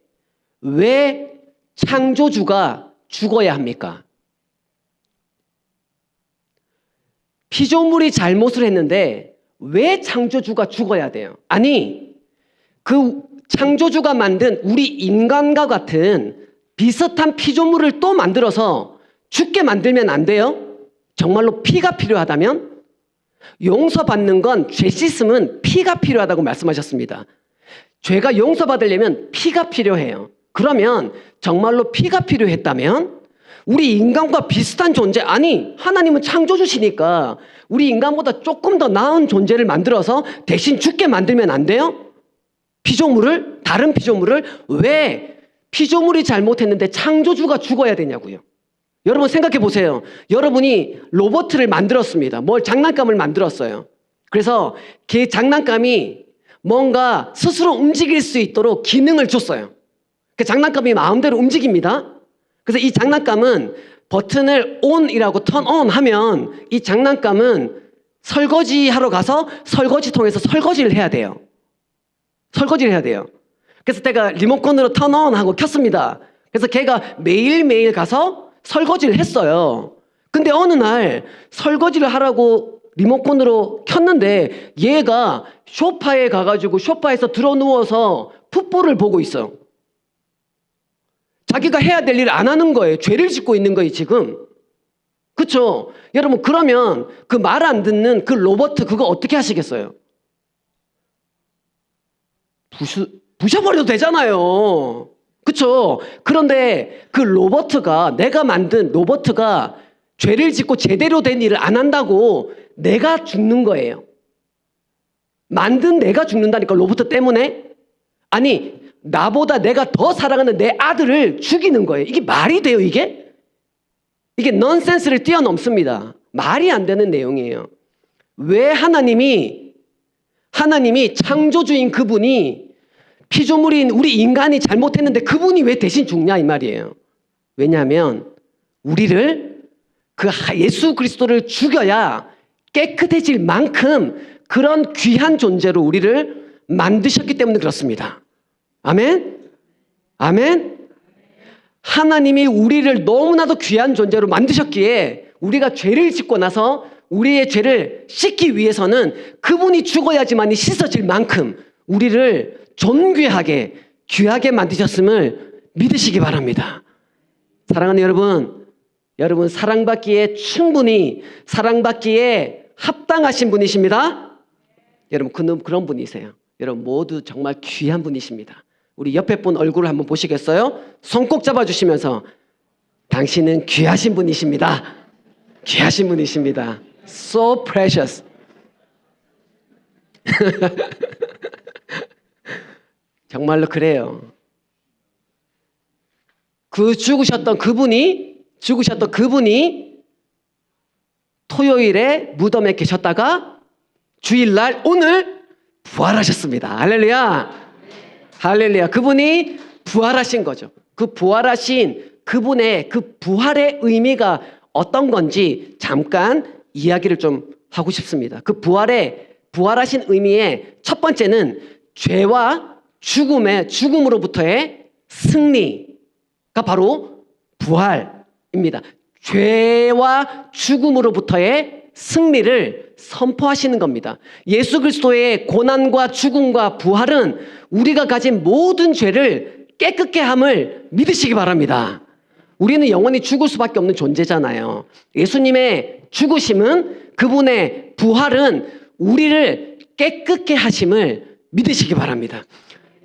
왜 창조주가 죽어야 합니까? 피조물이 잘못을 했는데 왜 창조주가 죽어야 돼요? 아니, 그 창조주가 만든 우리 인간과 같은 비슷한 피조물을 또 만들어서 죽게 만들면 안 돼요? 정말로 피가 필요하다면? 용서받는 건, 죄 씻음은 피가 필요하다고 말씀하셨습니다. 죄가 용서받으려면 피가 필요해요. 그러면 정말로 피가 필요했다면 우리 인간과 비슷한 존재, 아니 하나님은 창조주시니까 우리 인간보다 조금 더 나은 존재를 만들어서 대신 죽게 만들면 안 돼요? 피조물을, 다른 피조물을. 왜 피조물이 잘못했는데 창조주가 죽어야 되냐고요. 여러분 생각해 보세요. 여러분이 로봇을 만들었습니다. 장난감을 만들었어요. 그래서 그 장난감이 뭔가 스스로 움직일 수 있도록 기능을 줬어요. 그 장난감이 마음대로 움직입니다. 그래서 이 장난감은 버튼을 ON이라고 턴온 하면 이 장난감은 설거지하러 가서 설거지통에서 설거지를 해야 돼요. 설거지를 해야 돼요. 그래서 제가 리모컨으로 턴온 하고 켰습니다. 그래서 걔가 매일매일 가서 설거지를 했어요. 근데 어느 날 설거지를 하라고 리모컨으로 켰는데 얘가 소파에 가가지고 소파에서 드러누워서 풋볼을 보고 있어요. 자기가 해야 될 일을 안 하는 거예요. 죄를 짓고 있는 거예요, 지금. 그렇죠? 여러분, 그러면 그 말 안 듣는 그 로봇 그거 어떻게 하시겠어요? 부셔버려도 되잖아요. 그렇죠? 그런데 그 로봇가, 내가 만든 로봇가 죄를 짓고 제대로 된 일을 안 한다고 내가 죽는 거예요. 만든 내가 죽는다니까, 로봇 때문에. 아니, 나보다 내가 더 사랑하는 내 아들을 죽이는 거예요. 이게 말이 돼요, 이게? 이게 넌센스를 뛰어넘습니다. 말이 안 되는 내용이에요. 왜 하나님이 창조주인 그분이 피조물인 우리 인간이 잘못했는데 그분이 왜 대신 죽냐 이 말이에요. 왜냐하면 우리를, 그 예수 그리스도를 죽여야 깨끗해질 만큼 그런 귀한 존재로 우리를 만드셨기 때문에 그렇습니다. 아멘? 아멘? 하나님이 우리를 너무나도 귀한 존재로 만드셨기에 우리가 죄를 짓고 나서 우리의 죄를 씻기 위해서는 그분이 죽어야지만이 씻어질 만큼 우리를 존귀하게 귀하게 만드셨음을 믿으시기 바랍니다. 사랑하는 여러분 사랑받기에 충분히 사랑받기에 합당하신 분이십니다. 여러분 그런 분이세요. 여러분 모두 정말 귀한 분이십니다. 우리 옆에 분 얼굴을 한번 보시겠어요? 손 꼭 잡아주시면서 당신은 귀하신 분이십니다. 귀하신 분이십니다. So precious. 정말로 그래요. 죽으셨던 그분이 토요일에 무덤에 계셨다가 주일날 오늘 부활하셨습니다. 할렐루야. 할렐루야. 그분이 부활하신 거죠. 그 부활하신 그분의 그 부활의 의미가 어떤 건지 잠깐 이야기를 좀 하고 싶습니다. 그 부활하신 의미의 첫 번째는 죄와 죽음으로부터의 승리가 바로 부활입니다. 죄와 죽음으로부터의 승리를 선포하시는 겁니다. 예수 그리스도의 고난과 죽음과 부활은 우리가 가진 모든 죄를 깨끗게 함을 믿으시기 바랍니다. 우리는 영원히 죽을 수밖에 없는 존재잖아요. 예수님의 죽으심은, 그분의 부활은 우리를 깨끗게 하심을 믿으시기 바랍니다.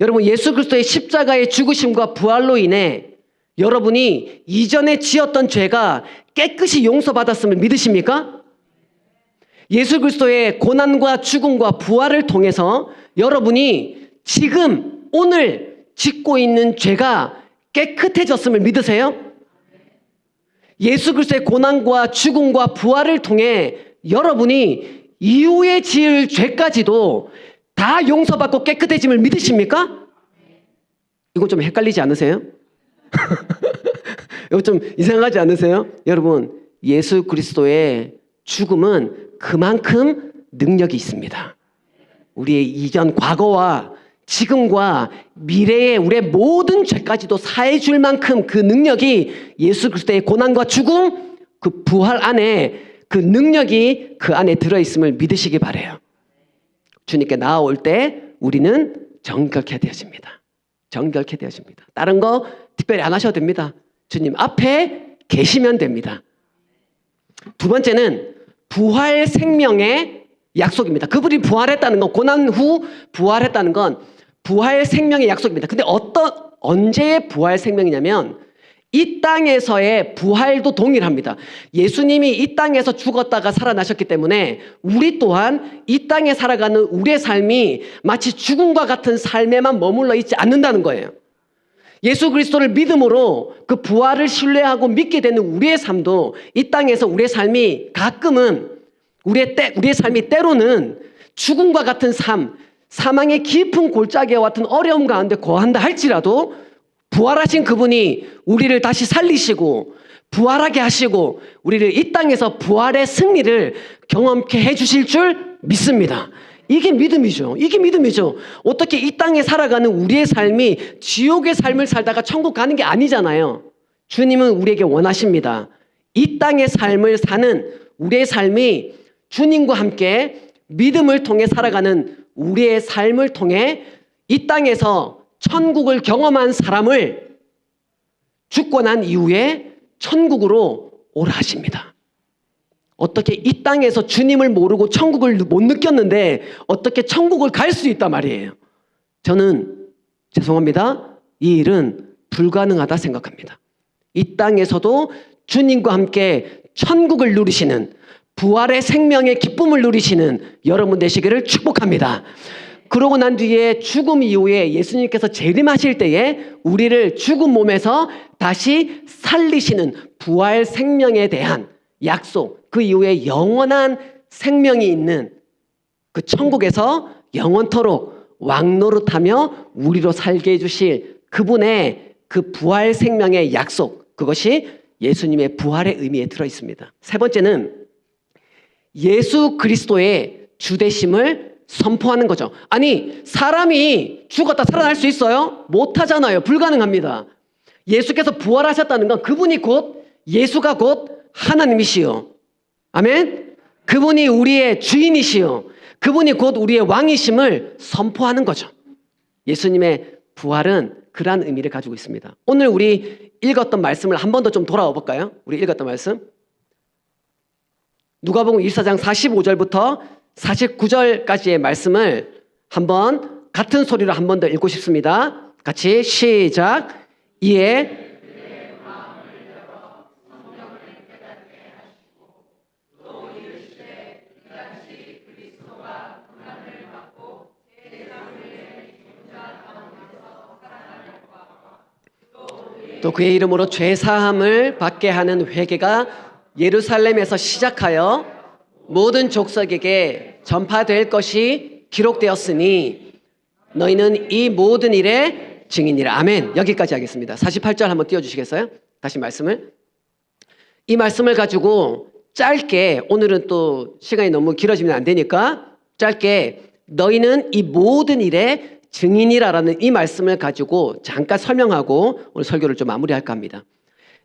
여러분, 예수 그리스도의 십자가의 죽으심과 부활로 인해 여러분이 이전에 지었던 죄가 깨끗이 용서받았음을 믿으십니까? 예수 그리스도의 고난과 죽음과 부활을 통해서 여러분이 지금 오늘 짓고 있는 죄가 깨끗해졌음을 믿으세요? 예수 그리스도의 고난과 죽음과 부활을 통해 여러분이 이후에 지을 죄까지도 다 용서받고 깨끗해짐을 믿으십니까? 이거 좀 헷갈리지 않으세요? 이거 좀 이상하지 않으세요? 여러분, 예수 그리스도의 죽음은 그만큼 능력이 있습니다. 우리의 이전 과거와 지금과 미래의 우리의 모든 죄까지도 사해 줄 만큼 그 능력이, 예수 그리스도의 고난과 죽음, 그 부활 안에 그 능력이 그 안에 들어있음을 믿으시기 바라요. 주님께 나아올 때 우리는 정결케 되어집니다. 정결케 되어집니다. 다른 거 특별히 안 하셔도 됩니다. 주님 앞에 계시면 됩니다. 두 번째는 부활 생명의 약속입니다. 그분이 부활했다는 건, 고난 후 부활했다는 건 부활 생명의 약속입니다. 근데 언제의 부활 생명이냐면 이 땅에서의 부활도 동일합니다. 예수님이 이 땅에서 죽었다가 살아나셨기 때문에 우리 또한 이 땅에 살아가는 우리의 삶이 마치 죽음과 같은 삶에만 머물러 있지 않는다는 거예요. 예수 그리스도를 믿음으로 그 부활을 신뢰하고 믿게 되는 우리의 삶도, 이 땅에서 우리의 삶이 가끔은 우리의 삶이 때로는 죽음과 같은 삶, 사망의 깊은 골짜기와 같은 어려움 가운데 거한다 할지라도 부활하신 그분이 우리를 다시 살리시고 부활하게 하시고 우리를 이 땅에서 부활의 승리를 경험케 해주실 줄 믿습니다. 이게 믿음이죠. 이게 믿음이죠. 어떻게 이 땅에 살아가는 우리의 삶이 지옥의 삶을 살다가 천국 가는 게 아니잖아요. 주님은 우리에게 원하십니다. 이 땅의 삶을 사는 우리의 삶이 주님과 함께 믿음을 통해 살아가는 우리의 삶을 통해 이 땅에서 천국을 경험한 사람을 죽고 난 이후에 천국으로 오라 하십니다. 어떻게 이 땅에서 주님을 모르고 천국을 못 느꼈는데 어떻게 천국을 갈 수 있단 말이에요. 저는 죄송합니다. 이 일은 불가능하다 생각합니다. 이 땅에서도 주님과 함께 천국을 누리시는, 부활의 생명의 기쁨을 누리시는 여러분 되시기를 축복합니다. 그러고 난 뒤에 죽음 이후에 예수님께서 재림하실 때에 우리를 죽은 몸에서 다시 살리시는 부활 생명에 대한 약속, 그 이후에 영원한 생명이 있는 그 천국에서 영원토록 왕노릇하며 우리로 살게 해주실 그분의 그 부활 생명의 약속, 그것이 예수님의 부활의 의미에 들어있습니다. 세 번째는 예수 그리스도의 주되심을 선포하는 거죠. 아니, 사람이 죽었다 살아날 수 있어요? 못하잖아요. 불가능합니다. 예수께서 부활하셨다는 건 그분이 곧, 예수가 곧 하나님이시요, 아멘? 그분이 우리의 주인이시요, 그분이 곧 우리의 왕이심을 선포하는 거죠. 예수님의 부활은 그러한 의미를 가지고 있습니다. 오늘 우리 읽었던 말씀을 한 번 더 좀 돌아와 볼까요? 우리 읽었던 말씀, 누가복음 24장 45절부터 49절까지의 말씀을 한번 같은 소리로 한 번 더 읽고 싶습니다. 같이 시작. 이에 또 그의 이름으로 죄사함을 받게 하는 회개가 예루살렘에서 시작하여 모든 족속에게 전파될 것이 기록되었으니 너희는 이 모든 일의 증인이라. 아멘. 여기까지 하겠습니다. 48절 한번 띄워주시겠어요? 다시 말씀을. 이 말씀을 가지고 짧게, 오늘은 또 시간이 너무 길어지면 안 되니까 짧게, 너희는 이 모든 일의 증인이라라는 이 말씀을 가지고 잠깐 설명하고 오늘 설교를 좀 마무리할까 합니다.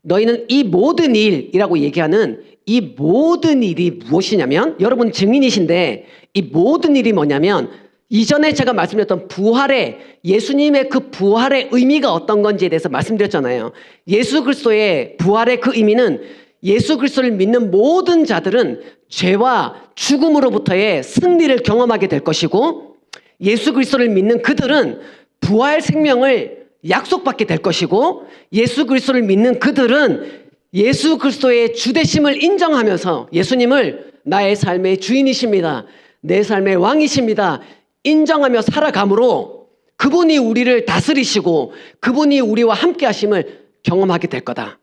너희는 이 모든 일이라고 얘기하는 이 모든 일이 무엇이냐면, 여러분 증인이신데 이 모든 일이 뭐냐면, 이전에 제가 말씀드렸던 부활의, 예수님의 그 부활의 의미가 어떤 건지에 대해서 말씀드렸잖아요. 예수 그리스도의 부활의 그 의미는 예수 그리스도를 믿는 모든 자들은 죄와 죽음으로부터의 승리를 경험하게 될 것이고, 예수 그리스도를 믿는 그들은 부활 생명을 약속받게 될 것이고, 예수 그리스도를 믿는 그들은 예수 그리스도의 주되심을 인정하면서 예수님을 나의 삶의 주인이십니다, 내 삶의 왕이십니다 인정하며 살아감으로 그분이 우리를 다스리시고 그분이 우리와 함께 하심을 경험하게 될 거다.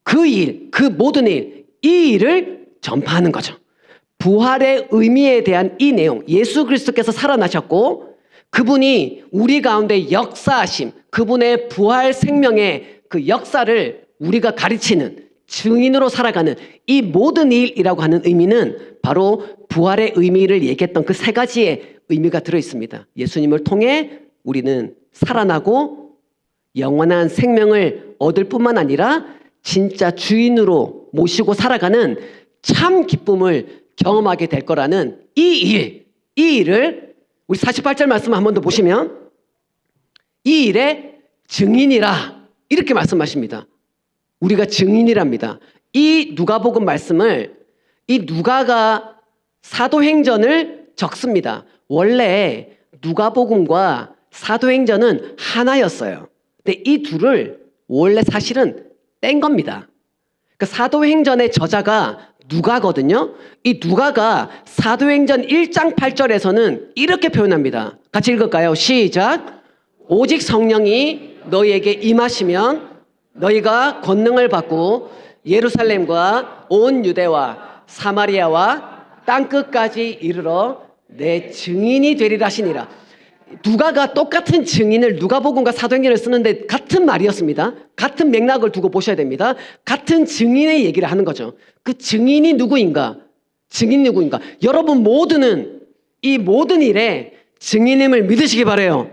그 일, 그 모든 일, 이 일을 전파하는 거죠. 부활의 의미에 대한 이 내용, 예수 그리스도께서 살아나셨고 그분이 우리 가운데 역사하심, 그분의 부활 생명의 그 역사를 우리가 가르치는, 증인으로 살아가는 이 모든 일이라고 하는 의미는 바로 부활의 의미를 얘기했던 그 세 가지의 의미가 들어있습니다. 예수님을 통해 우리는 살아나고 영원한 생명을 얻을 뿐만 아니라 진짜 주인으로 모시고 살아가는 참 기쁨을 경험하게 될 거라는 이 일을 우리 48절 말씀 한 번 더 보시면 이 일의 증인이라 이렇게 말씀하십니다. 우리가 증인이랍니다. 이 누가복음 말씀을, 이 누가가 사도행전을 적습니다. 원래 누가복음과 사도행전은 하나였어요. 근데 이 둘을 원래 사실은 뗀 겁니다. 그러니까 사도행전의 저자가 누가거든요. 이 누가가 사도행전 1장 8절에서는 이렇게 표현합니다. 같이 읽을까요? 시작. 오직 성령이 너희에게 임하시면 너희가 권능을 받고 예루살렘과 온 유대와 사마리아와 땅끝까지 이르러 내 증인이 되리라 하시니라. 누가가 똑같은 증인을 누가복음과 사도행전을 쓰는데 같은 말이었습니다. 같은 맥락을 두고 보셔야 됩니다. 같은 증인의 얘기를 하는 거죠. 그 증인이 누구인가? 증인이 누구인가? 여러분 모두는 이 모든 일에 증인임을 믿으시기 바라요.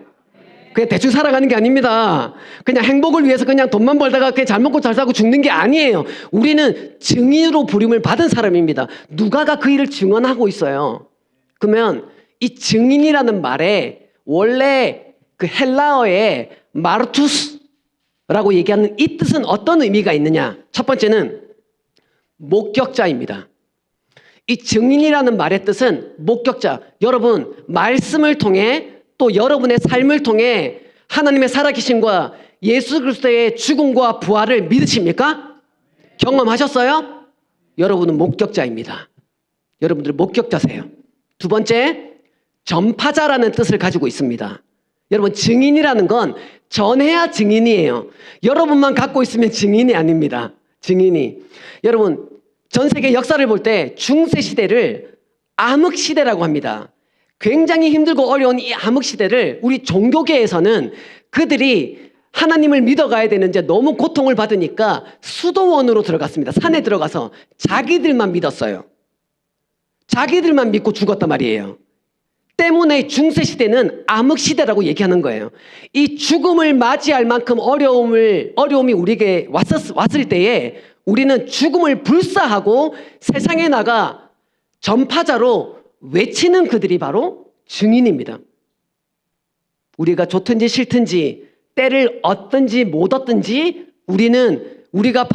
그냥 대충 살아가는 게 아닙니다. 그냥 행복을 위해서 그냥 돈만 벌다가 그냥 잘 먹고 잘 살고 죽는 게 아니에요. 우리는 증인으로 부름을 받은 사람입니다. 누가가 그 일을 증언하고 있어요. 그러면 이 증인이라는 말에 원래 그 헬라어의 마르투스라고 얘기하는 이 뜻은 어떤 의미가 있느냐? 첫 번째는 목격자입니다. 이 증인이라는 말의 뜻은 목격자. 여러분 말씀을 통해 또 여러분의 삶을 통해 하나님의 살아계심과 예수 그리스도의 죽음과 부활을 믿으십니까? 경험하셨어요? 여러분은 목격자입니다. 여러분들 목격자세요. 두 번째, 전파자라는 뜻을 가지고 있습니다. 여러분 증인이라는 건 전해야 증인이에요. 여러분만 갖고 있으면 증인이 아닙니다. 증인이. 여러분 전 세계 역사를 볼 때 중세 시대를 암흑시대라고 합니다. 굉장히 힘들고 어려운 이 암흑시대를 우리 종교계에서는 그들이 하나님을 믿어가야 되는데 너무 고통을 받으니까 수도원으로 들어갔습니다. 산에 들어가서 자기들만 믿었어요. 자기들만 믿고 죽었단 말이에요. 때문에 중세시대는 암흑시대라고 얘기하는 거예요. 이 죽음을 맞이할 만큼 어려움이 우리에게 왔을 때에 우리는 죽음을 불사하고 세상에 나가 전파자로 외치는 그들이 바로 증인입니다. 우리가 좋든지 싫든지 때를 얻든지 못 얻든지 우리가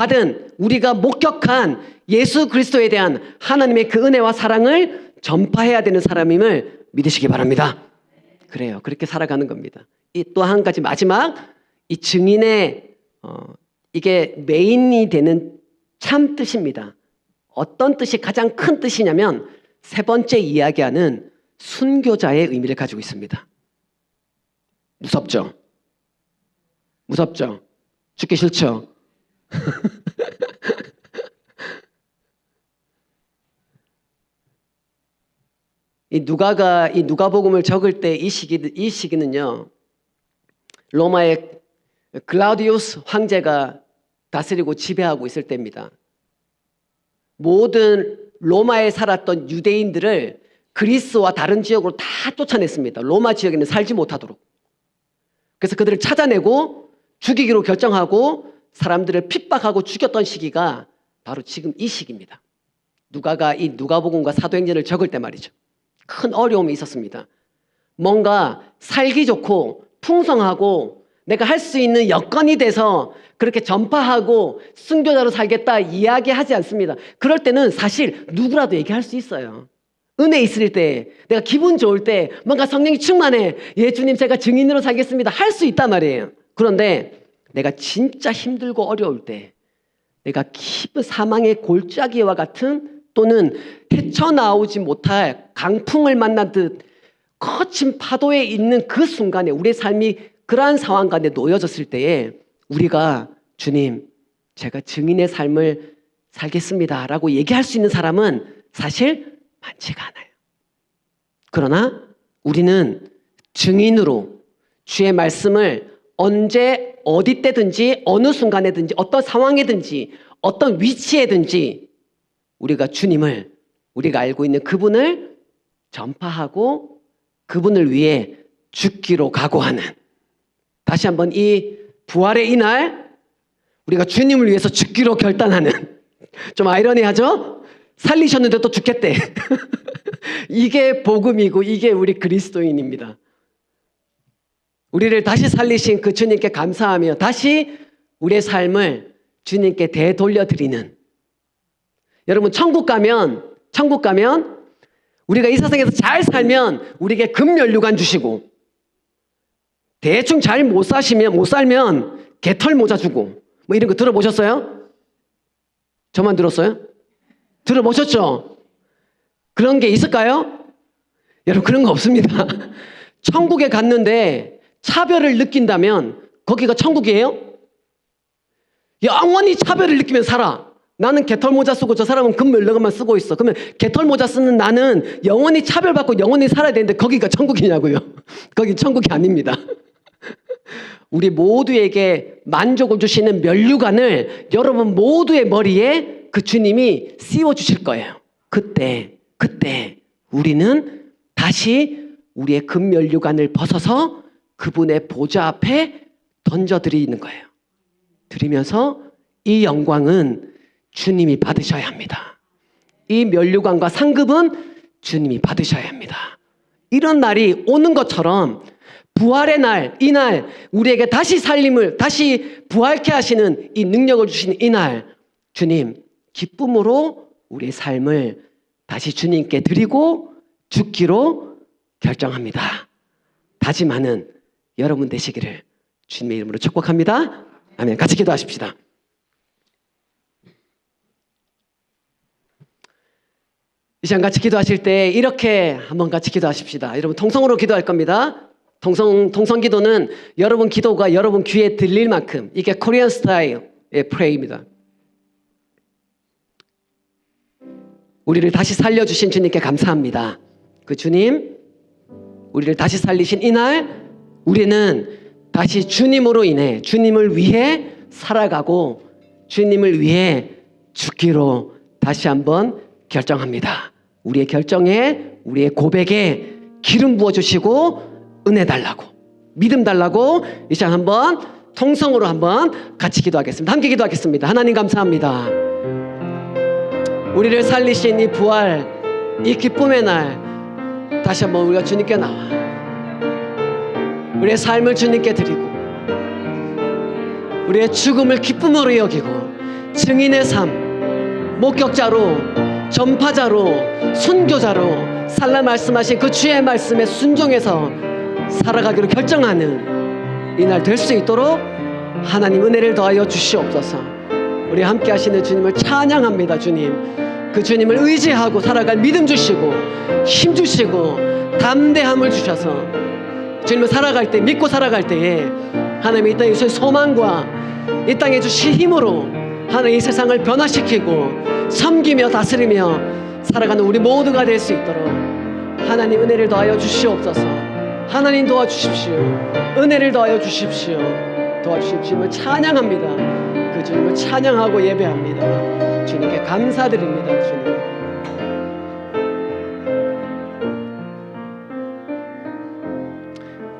목격한 예수 그리스도에 대한 하나님의 그 은혜와 사랑을 전파해야 되는 사람임을 믿으시기 바랍니다. 그래요. 그렇게 살아가는 겁니다. 또 한 가지 마지막, 이 증인의 이게 메인이 되는 참 뜻입니다. 어떤 뜻이 가장 큰 뜻이냐면 세 번째 이야기하는 순교자의 의미를 가지고 있습니다. 무섭죠? 무섭죠? 죽기 싫죠? 이 누가복음을 적을 때 이 시기는요, 로마의 글라우디우스 황제가 다스리고 지배하고 있을 때입니다. 모든 로마에 살았던 유대인들을 그리스와 다른 지역으로 다 쫓아냈습니다. 로마 지역에는 살지 못하도록. 그래서 그들을 찾아내고 죽이기로 결정하고 사람들을 핍박하고 죽였던 시기가 바로 지금 이 시기입니다. 누가가 이 누가복음과 사도행전을 적을 때 말이죠. 큰 어려움이 있었습니다. 뭔가 살기 좋고 풍성하고 내가 할 수 있는 여건이 돼서 그렇게 전파하고 순교자로 살겠다 이야기하지 않습니다. 그럴 때는 사실 누구라도 얘기할 수 있어요. 은혜 있을 때, 내가 기분 좋을 때, 뭔가 성령이 충만해. 예, 주님 제가 증인으로 살겠습니다. 할 수 있단 말이에요. 그런데 내가 진짜 힘들고 어려울 때, 내가 깊은 사망의 골짜기와 같은 또는 헤쳐나오지 못할 강풍을 만난 듯 거친 파도에 있는 그 순간에 우리의 삶이 그러한 상황 가운데 놓여졌을 때에 우리가 주님, 제가 증인의 삶을 살겠습니다 라고 얘기할 수 있는 사람은 사실 많지가 않아요. 그러나 우리는 증인으로 주의 말씀을 언제 어디 때든지 어느 순간에든지 어떤 상황에든지 어떤 위치에든지 우리가 주님을, 우리가 알고 있는 그분을 전파하고 그분을 위해 죽기로 각오하는, 다시 한번 이 부활의 이날 우리가 주님을 위해서 죽기로 결단하는, 좀 아이러니하죠? 살리셨는데 또 죽겠대. 이게 복음이고 이게 우리 그리스도인입니다. 우리를 다시 살리신 그 주님께 감사하며 다시 우리의 삶을 주님께 되돌려드리는, 여러분 천국 가면 우리가 이 세상에서 잘 살면 우리에게 금면류관 주시고, 대충 잘 못 살면 개털 모자 주고, 뭐 이런 거 들어보셨어요? 저만 들었어요? 들어보셨죠? 그런 게 있을까요? 여러분 그런 거 없습니다. 천국에 갔는데 차별을 느낀다면 거기가 천국이에요? 영원히 차별을 느끼면 살아. 나는 개털 모자 쓰고 저 사람은 금면류관만 쓰고 있어. 그러면 개털 모자 쓰는 나는 영원히 차별받고 영원히 살아야 되는데 거기가 천국이냐고요? 거긴 천국이 아닙니다. 우리 모두에게 만족을 주시는 면류관을 여러분 모두의 머리에 그 주님이 씌워주실 거예요. 그때 우리는 다시 우리의 금면류관을 벗어서 그분의 보좌 앞에 던져드리는 거예요. 드리면서 이 영광은 주님이 받으셔야 합니다. 이 면류관과 상급은 주님이 받으셔야 합니다. 이런 날이 오는 것처럼 부활의 날, 이날 우리에게 다시 살림을, 다시 부활케 하시는 이 능력을 주시는 이날, 주님 기쁨으로 우리의 삶을 다시 주님께 드리고 죽기로 결정합니다. 다짐하는 여러분 되시기를 주님의 이름으로 축복합니다. 아멘. 같이 기도하십시다. 이 시간 같이 기도하실 때 이렇게 한번 같이 기도하십시다. 여러분 통성으로 기도할 겁니다. 통성 기도는 여러분 기도가 여러분 귀에 들릴 만큼, 이게 코리안 스타일의 프레이입니다. 우리를 다시 살려주신 주님께 감사합니다. 그 주님, 우리를 다시 살리신 이날 우리는 다시 주님으로 인해 주님을 위해 살아가고 주님을 위해 죽기로 다시 한번 결정합니다. 우리의 결정에, 우리의 고백에 기름 부어주시고 은혜 달라고, 믿음 달라고 이 시간 한번 통성으로 한번 같이 기도하겠습니다. 함께 기도하겠습니다. 하나님 감사합니다. 우리를 살리신 이 부활, 이 기쁨의 날 다시 한번 우리가 주님께 나와 우리의 삶을 주님께 드리고 우리의 죽음을 기쁨으로 여기고 증인의 삶, 목격자로, 전파자로, 순교자로 살라 말씀하신 그 주의 말씀에 순종해서 살아가기로 결정하는 이날 될 수 있도록 하나님 은혜를 더하여 주시옵소서. 우리 함께 하시는 주님을 찬양합니다. 주님, 그 주님을 의지하고 살아갈 믿음 주시고 힘 주시고 담대함을 주셔서 주님을 살아갈 때, 믿고 살아갈 때에 하나님이 이 땅에 주신 소망과 이 땅에 주신 힘으로 하나님 이 세상을 변화시키고 섬기며 다스리며 살아가는 우리 모두가 될 수 있도록 하나님 은혜를 더하여 주시옵소서. 하나님 도와주십시오. 은혜를 더하여 주십시오. 도와주신 주님을 찬양합니다. 그 주님을 찬양하고 예배합니다. 주님께 감사드립니다. 주님.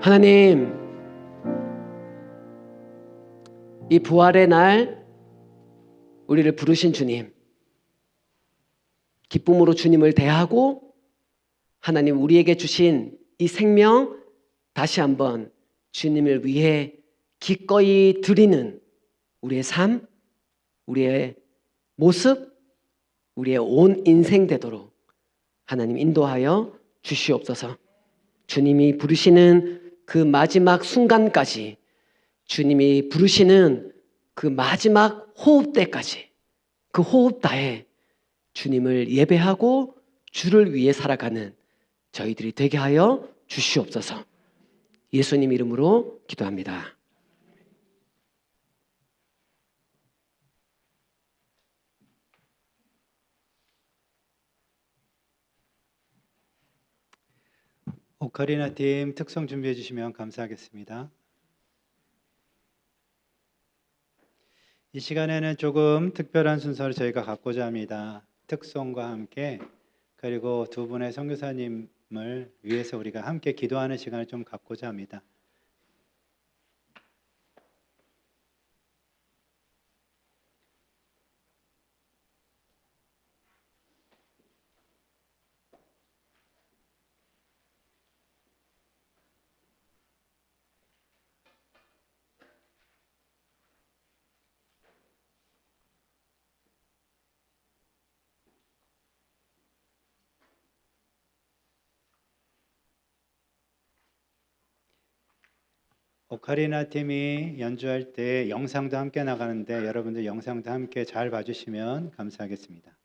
하나님, 이 부활의 날 우리를 부르신 주님, 기쁨으로 주님을 대하고 하나님 우리에게 주신 이 생명 다시 한번 주님을 위해 기꺼이 드리는 우리의 삶, 우리의 모습, 우리의 온 인생 되도록 하나님 인도하여 주시옵소서. 주님이 부르시는 그 마지막 순간까지, 주님이 부르시는 그 마지막 호흡 때까지, 그 호흡 다에 주님을 예배하고 주를 위해 살아가는 저희들이 되게 하여 주시옵소서. 예수님 이름으로 기도합니다. 오카리나 팀 특송 준비해 주시면 감사하겠습니다. 이 시간에는 조금 특별한 순서를 저희가 갖고자 합니다. 특송과 함께 그리고 두 분의 선교사님을 위해서 우리가 함께 기도하는 시간을 좀 갖고자 합니다. 오카리나 팀이 연주할 때 영상도 함께 나가는데 여러분들 영상도 함께 잘 봐주시면 감사하겠습니다.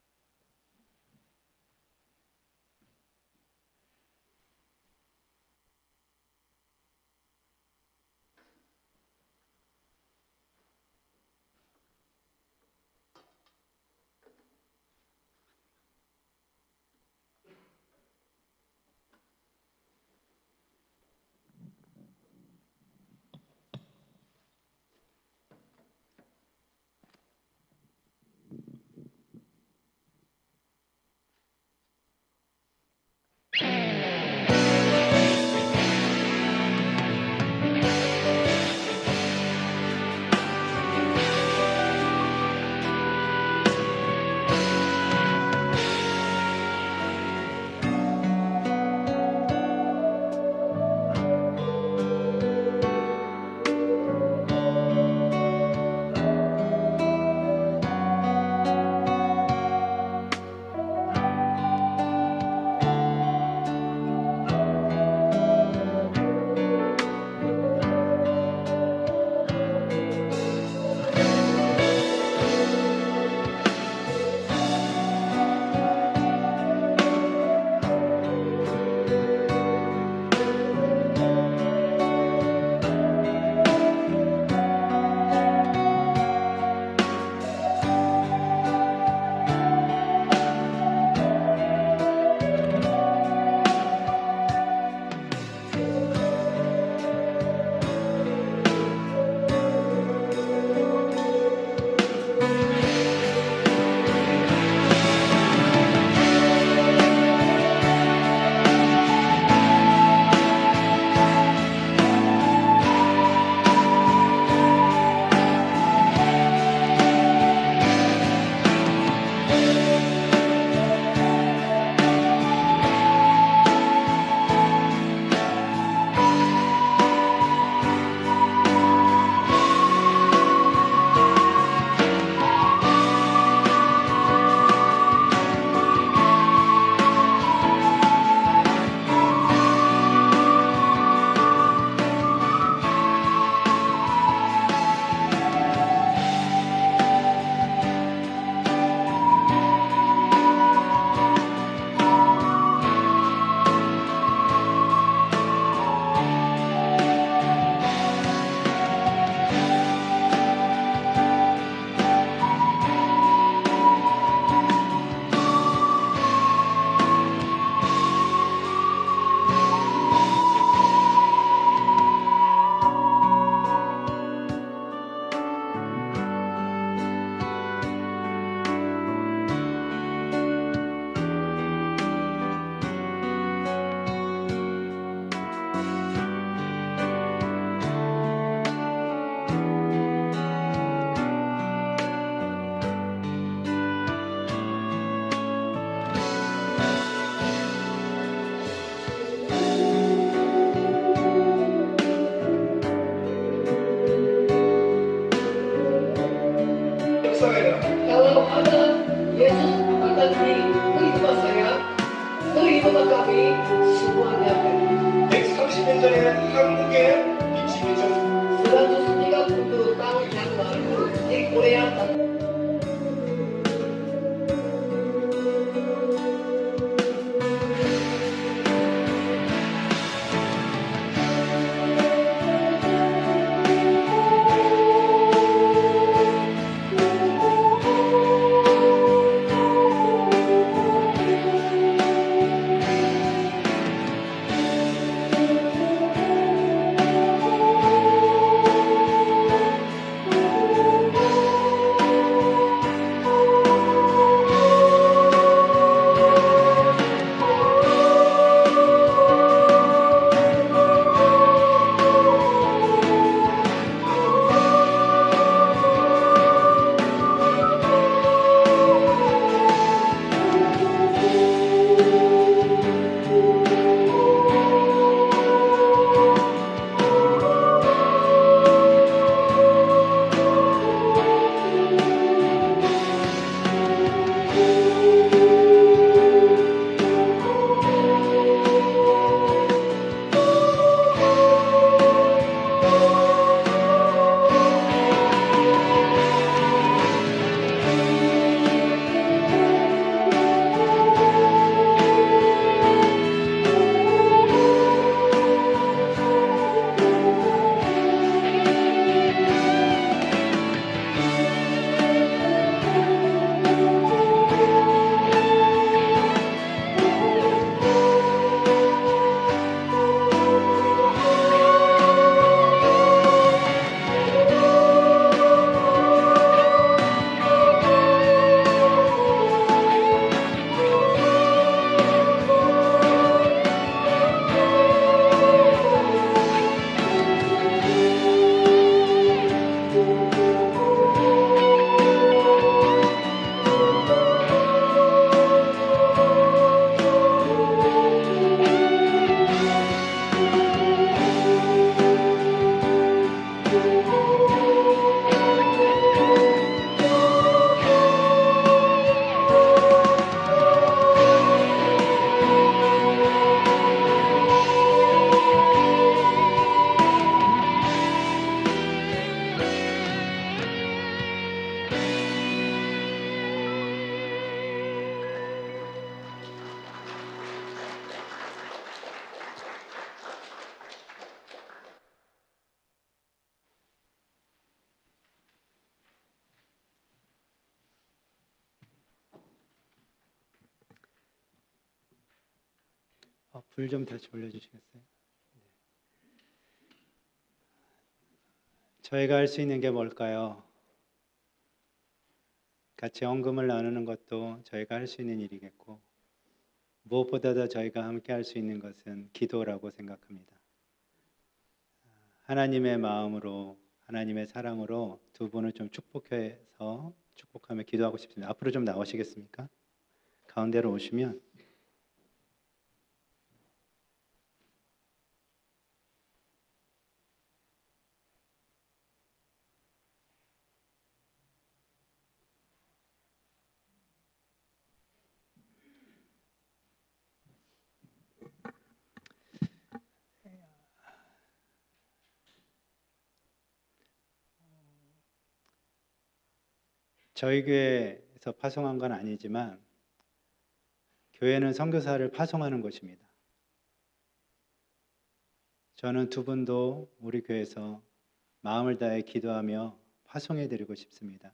불 좀 다시 올려주시겠어요? 저희가 할 수 있는 게 뭘까요? 같이 헌금을 나누는 것도 저희가 할 수 있는 일이겠고, 무엇보다도 저희가 함께 할 수 있는 것은 기도라고 생각합니다. 하나님의 마음으로, 하나님의 사랑으로 두 분을 좀 축복하며 기도하고 싶습니다. 앞으로 좀 나오시겠습니까? 가운데로 오시면 저희 교회에서 파송한 건 아니지만 교회는 선교사를 파송하는 곳입니다. 저는 두 분도 우리 교회에서 마음을 다해 기도하며 파송해 드리고 싶습니다.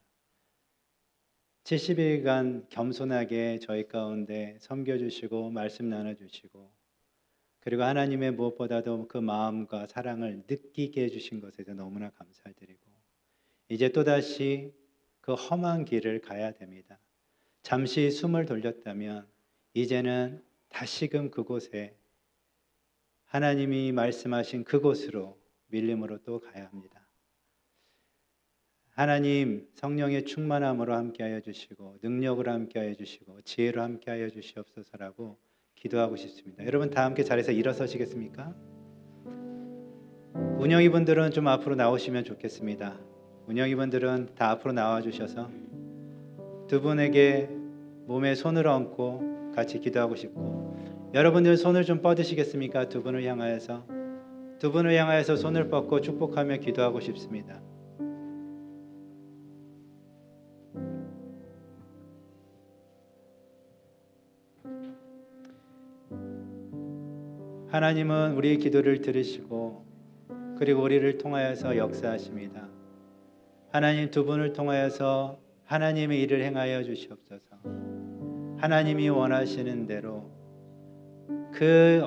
70일간 겸손하게 저희 가운데 섬겨주시고 말씀 나눠주시고, 그리고 하나님의 무엇보다도 그 마음과 사랑을 느끼게 해주신 것에 대해서 너무나 감사드리고, 이제 또다시 그 험한 길을 가야 됩니다. 잠시 숨을 돌렸다면 이제는 다시금 그곳에, 하나님이 말씀하신 그곳으로 밀림으로 또 가야 합니다. 하나님 성령의 충만함으로 함께하여 주시고, 능력으로 함께하여 주시고, 지혜로 함께하여 주시옵소서라고 기도하고 싶습니다. 여러분 다 함께 자리에서 일어서시겠습니까? 운영이 분들은 좀 앞으로 나오시면 좋겠습니다. 운영이 분들은 다 앞으로 나와 주셔서 두 분에게 몸에 손을 얹고 같이 기도하고 싶고, 여러분들 손을 좀 뻗으시겠습니까? 두 분을 향하여서 손을 뻗고 축복하며 기도하고 싶습니다. 하나님은 우리의 기도를 들으시고 그리고 우리를 통하여서 역사하십니다. 하나님 두 분을 통하여서 하나님의 일을 행하여 주시옵소서. 하나님이 원하시는 대로 그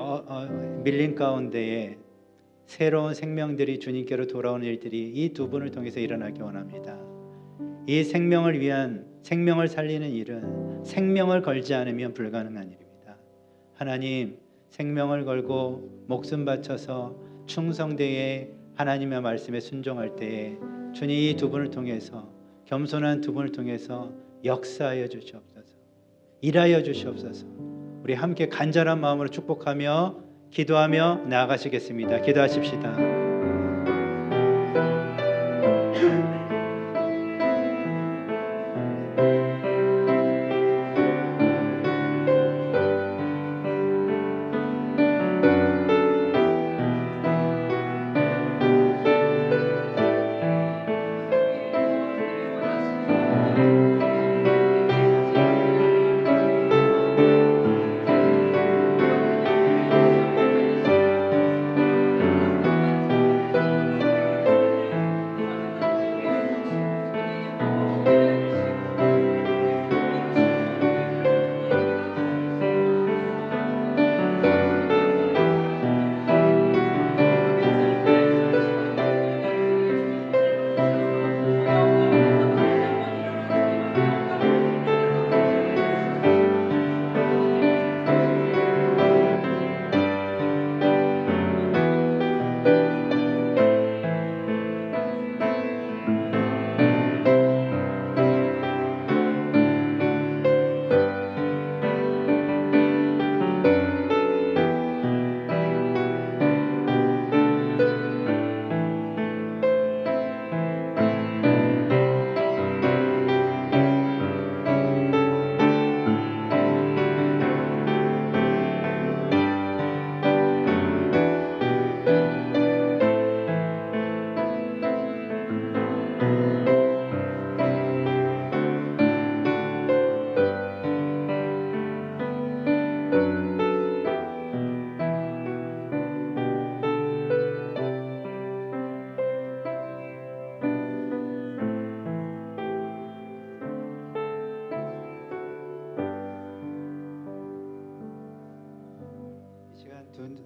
밀림 가운데에 새로운 생명들이 주님께로 돌아오는 일들이 이 두 분을 통해서 일어나기 원합니다. 이 생명을 위한, 생명을 살리는 일은 생명을 걸지 않으면 불가능한 일입니다. 하나님, 생명을 걸고 목숨 바쳐서 충성되게 하나님의 말씀에 순종할 때에 주님 이 두 분을 통해서, 겸손한 두 분을 통해서 역사하여 주시옵소서. 일하여 주시옵소서. 우리 함께 간절한 마음으로 축복하며 기도하며 나아가시겠습니다. 기도하십시다.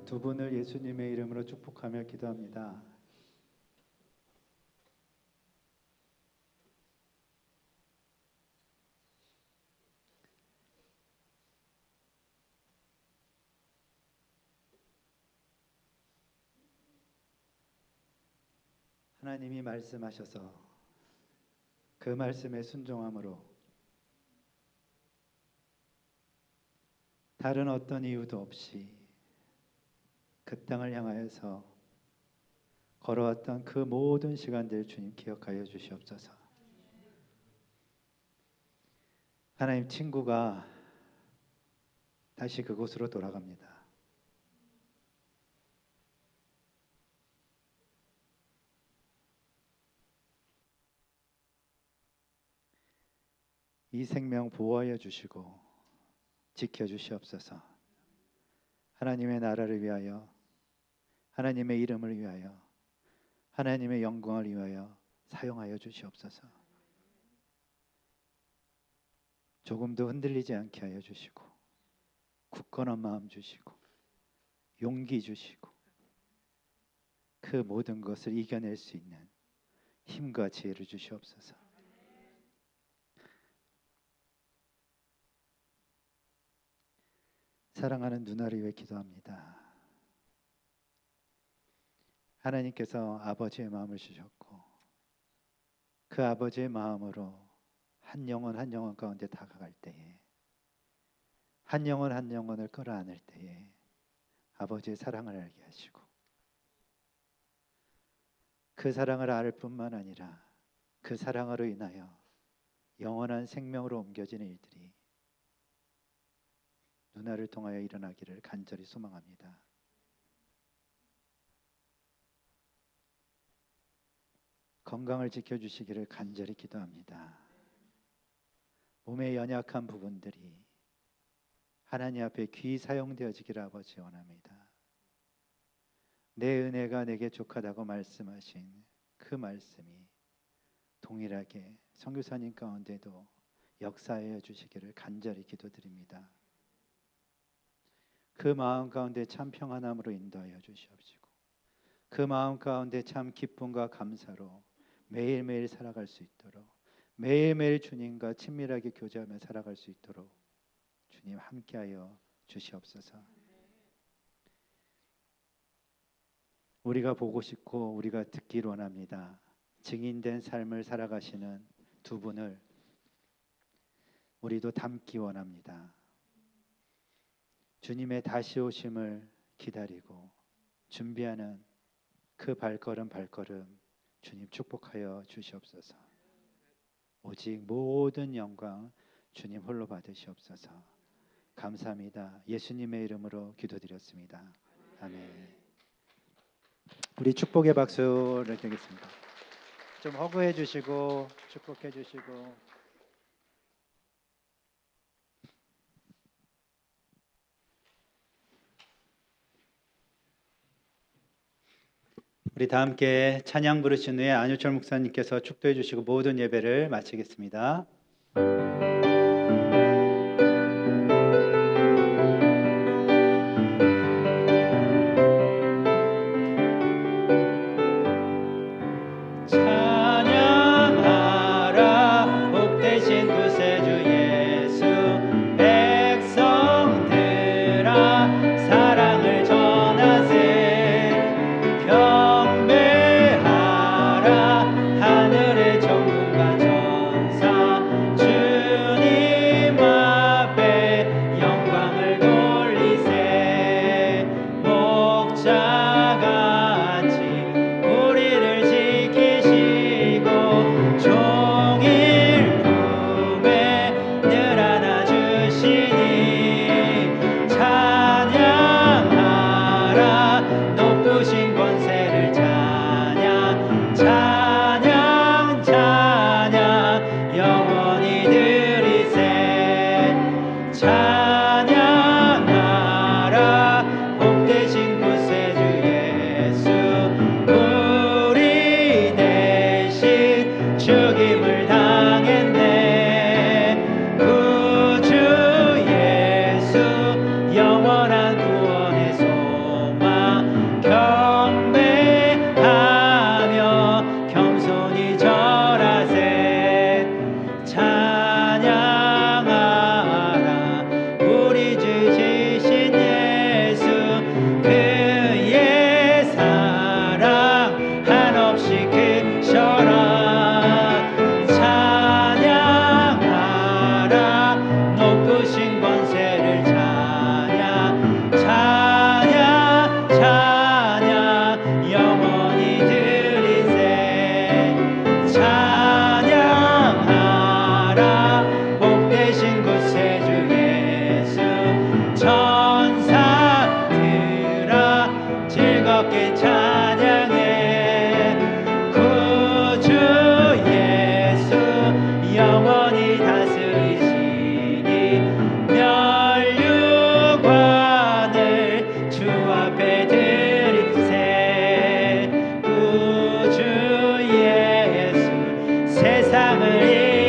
두 분을 예수님의 이름으로 축복하며 기도합니다. 하나님이 말씀하셔서 그 말씀에 순종함으로 다른 어떤 이유도 없이 그 땅을 향하여서 걸어왔던 그 모든 시간들 주님 기억하여 주시옵소서. 하나님, 친구가 다시 그곳으로 돌아갑니다. 이 생명 보호하여 주시고 지켜 주시옵소서. 하나님의 나라를 위하여, 하나님의 이름을 위하여, 하나님의 영광을 위하여 사용하여 주시옵소서. 조금도 흔들리지 않게 하여 주시고 굳건한 마음 주시고 용기 주시고 그 모든 것을 이겨낼 수 있는 힘과 지혜를 주시옵소서. 사랑하는 누나를 위해 기도합니다. 하나님께서 아버지의 마음을 주셨고 그 아버지의 마음으로 한 영혼 한 영혼 가운데 다가갈 때에, 한 영혼 한 영혼을 끌어안을 때에 아버지의 사랑을 알게 하시고 그 사랑을 알 뿐만 아니라 그 사랑으로 인하여 영원한 생명으로 옮겨지는 일들이 누나를 통하여 일어나기를 간절히 소망합니다. 건강을 지켜주시기를 간절히 기도합니다. 몸의 연약한 부분들이 하나님 앞에 귀히 사용되어지기를 아버지 원합니다. 내 은혜가 내게 족하다고 말씀하신 그 말씀이 동일하게 선교사님 가운데도 역사하여 주시기를 간절히 기도드립니다. 그 마음 가운데 참 평안함으로 인도하여 주시옵시고 그 마음 가운데 참 기쁨과 감사로 매일매일 살아갈 수 있도록, 매일매일 주님과 친밀하게 교제하며 살아갈 수 있도록 주님 함께하여 주시옵소서. 우리가 보고 싶고 우리가 듣기 원합니다. 증인된 삶을 살아가시는 두 분을 우리도 닮기 원합니다. 주님의 다시 오심을 기다리고 준비하는 그 발걸음 주님 축복하여 주시옵소서. 오직 모든 영광 주님 홀로 받으시옵소서. 감사합니다. 예수님의 이름으로 기도드렸습니다. 아멘. 우리 축복의 박수를 드리겠습니다. 좀 허구해 주시고 축복해 주시고. 우리 다 함께 찬양 부르신 후에 안유철 목사님께서 축도해 주시고 모든 예배를 마치겠습니다. 찬양하라 복되신 구세주 예수, 백성들아 사랑을 전하세. 경배하라 하늘의 정군과 전사, 주님 앞에 영광을 돌리세. 목자같이 우리를 지키시고 종일 품에 늘 안아주시니, 찬양하라 높으신 권세를 찬양, 찬양 찬양 영원히 드리세. 찬양하라 복되신 구세주 예수, 우리 대신 죽임을 당했네. 구주 예수 영원한 구원의 즐겁게 찬양해 구주 예수 영원히 다스리시니 멸류관을 주 앞에 드리세 구주 예수 세상을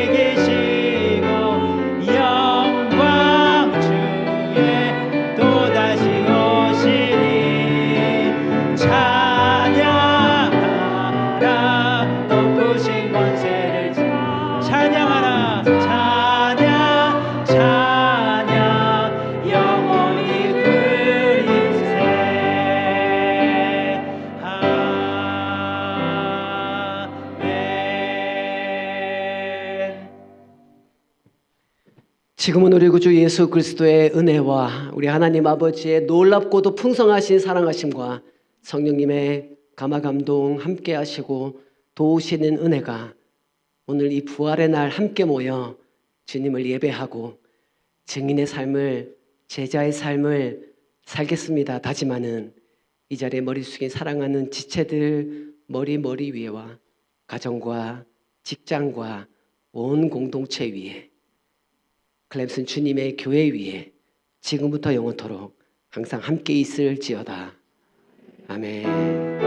이기시고 영광 주에 또다시 오시니 찬양하라 높으신 권세를 찬양하라 찬양 찬양 영원히 그리세 아멘. 지금은 우리 구주 예수 그리스도의 은혜와 우리 하나님 아버지의 놀랍고도 풍성하신 사랑하심과 성령님의 감화감동 함께 하시고 도우시는 은혜가 오늘 이 부활의 날 함께 모여 주님을 예배하고 증인의 삶을, 제자의 삶을 살겠습니다 다짐하는 이 자리에 머리 숙인 사랑하는 지체들 머리 위에와 가정과 직장과 온 공동체 위에 클램슨 주님의 교회 위에 지금부터 영원토록 항상 함께 있을지어다. 아멘.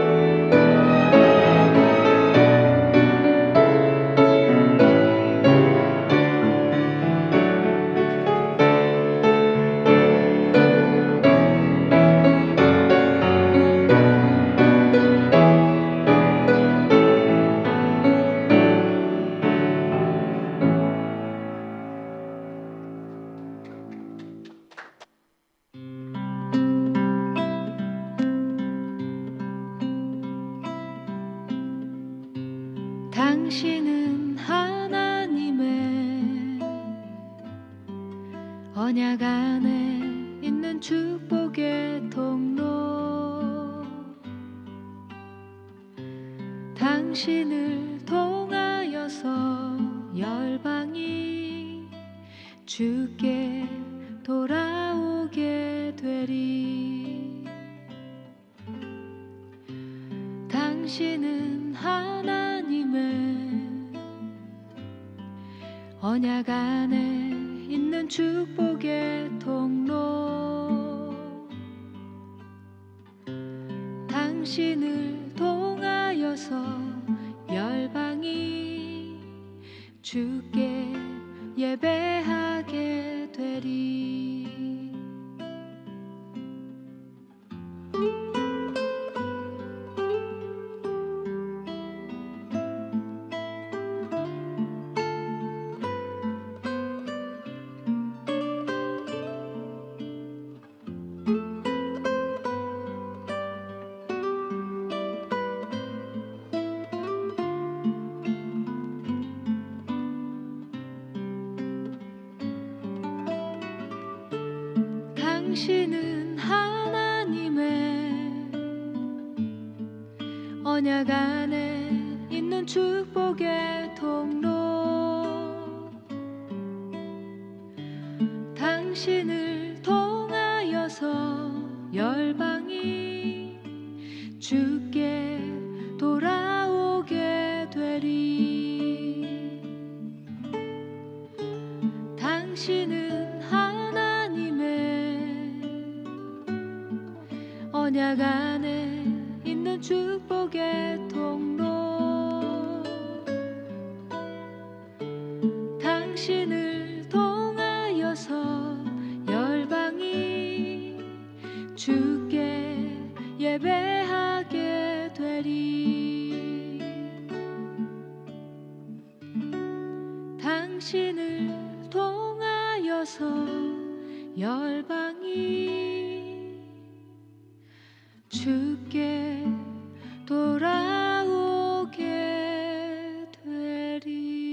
당신은 하나님의 언약 안에 있는 축복의 통로 당신을 통하여서 열방이 주께 돌아오게 되리 당신은 하나님의 언약 안에 있는 축복의 통로 당신을 통하여서 열방이 주께 예배하게 되리 당신은 하나님의 언약 안에 있는 축복의 통로 당신을 통하여서 열방이 주께 돌아오게 되리 당신은 언약 안에 있는 축복의 통로 당신을 통하여서 열방이 주께 예배하게 되리 당신을 통하여서 열방이 주께 돌아오게 되리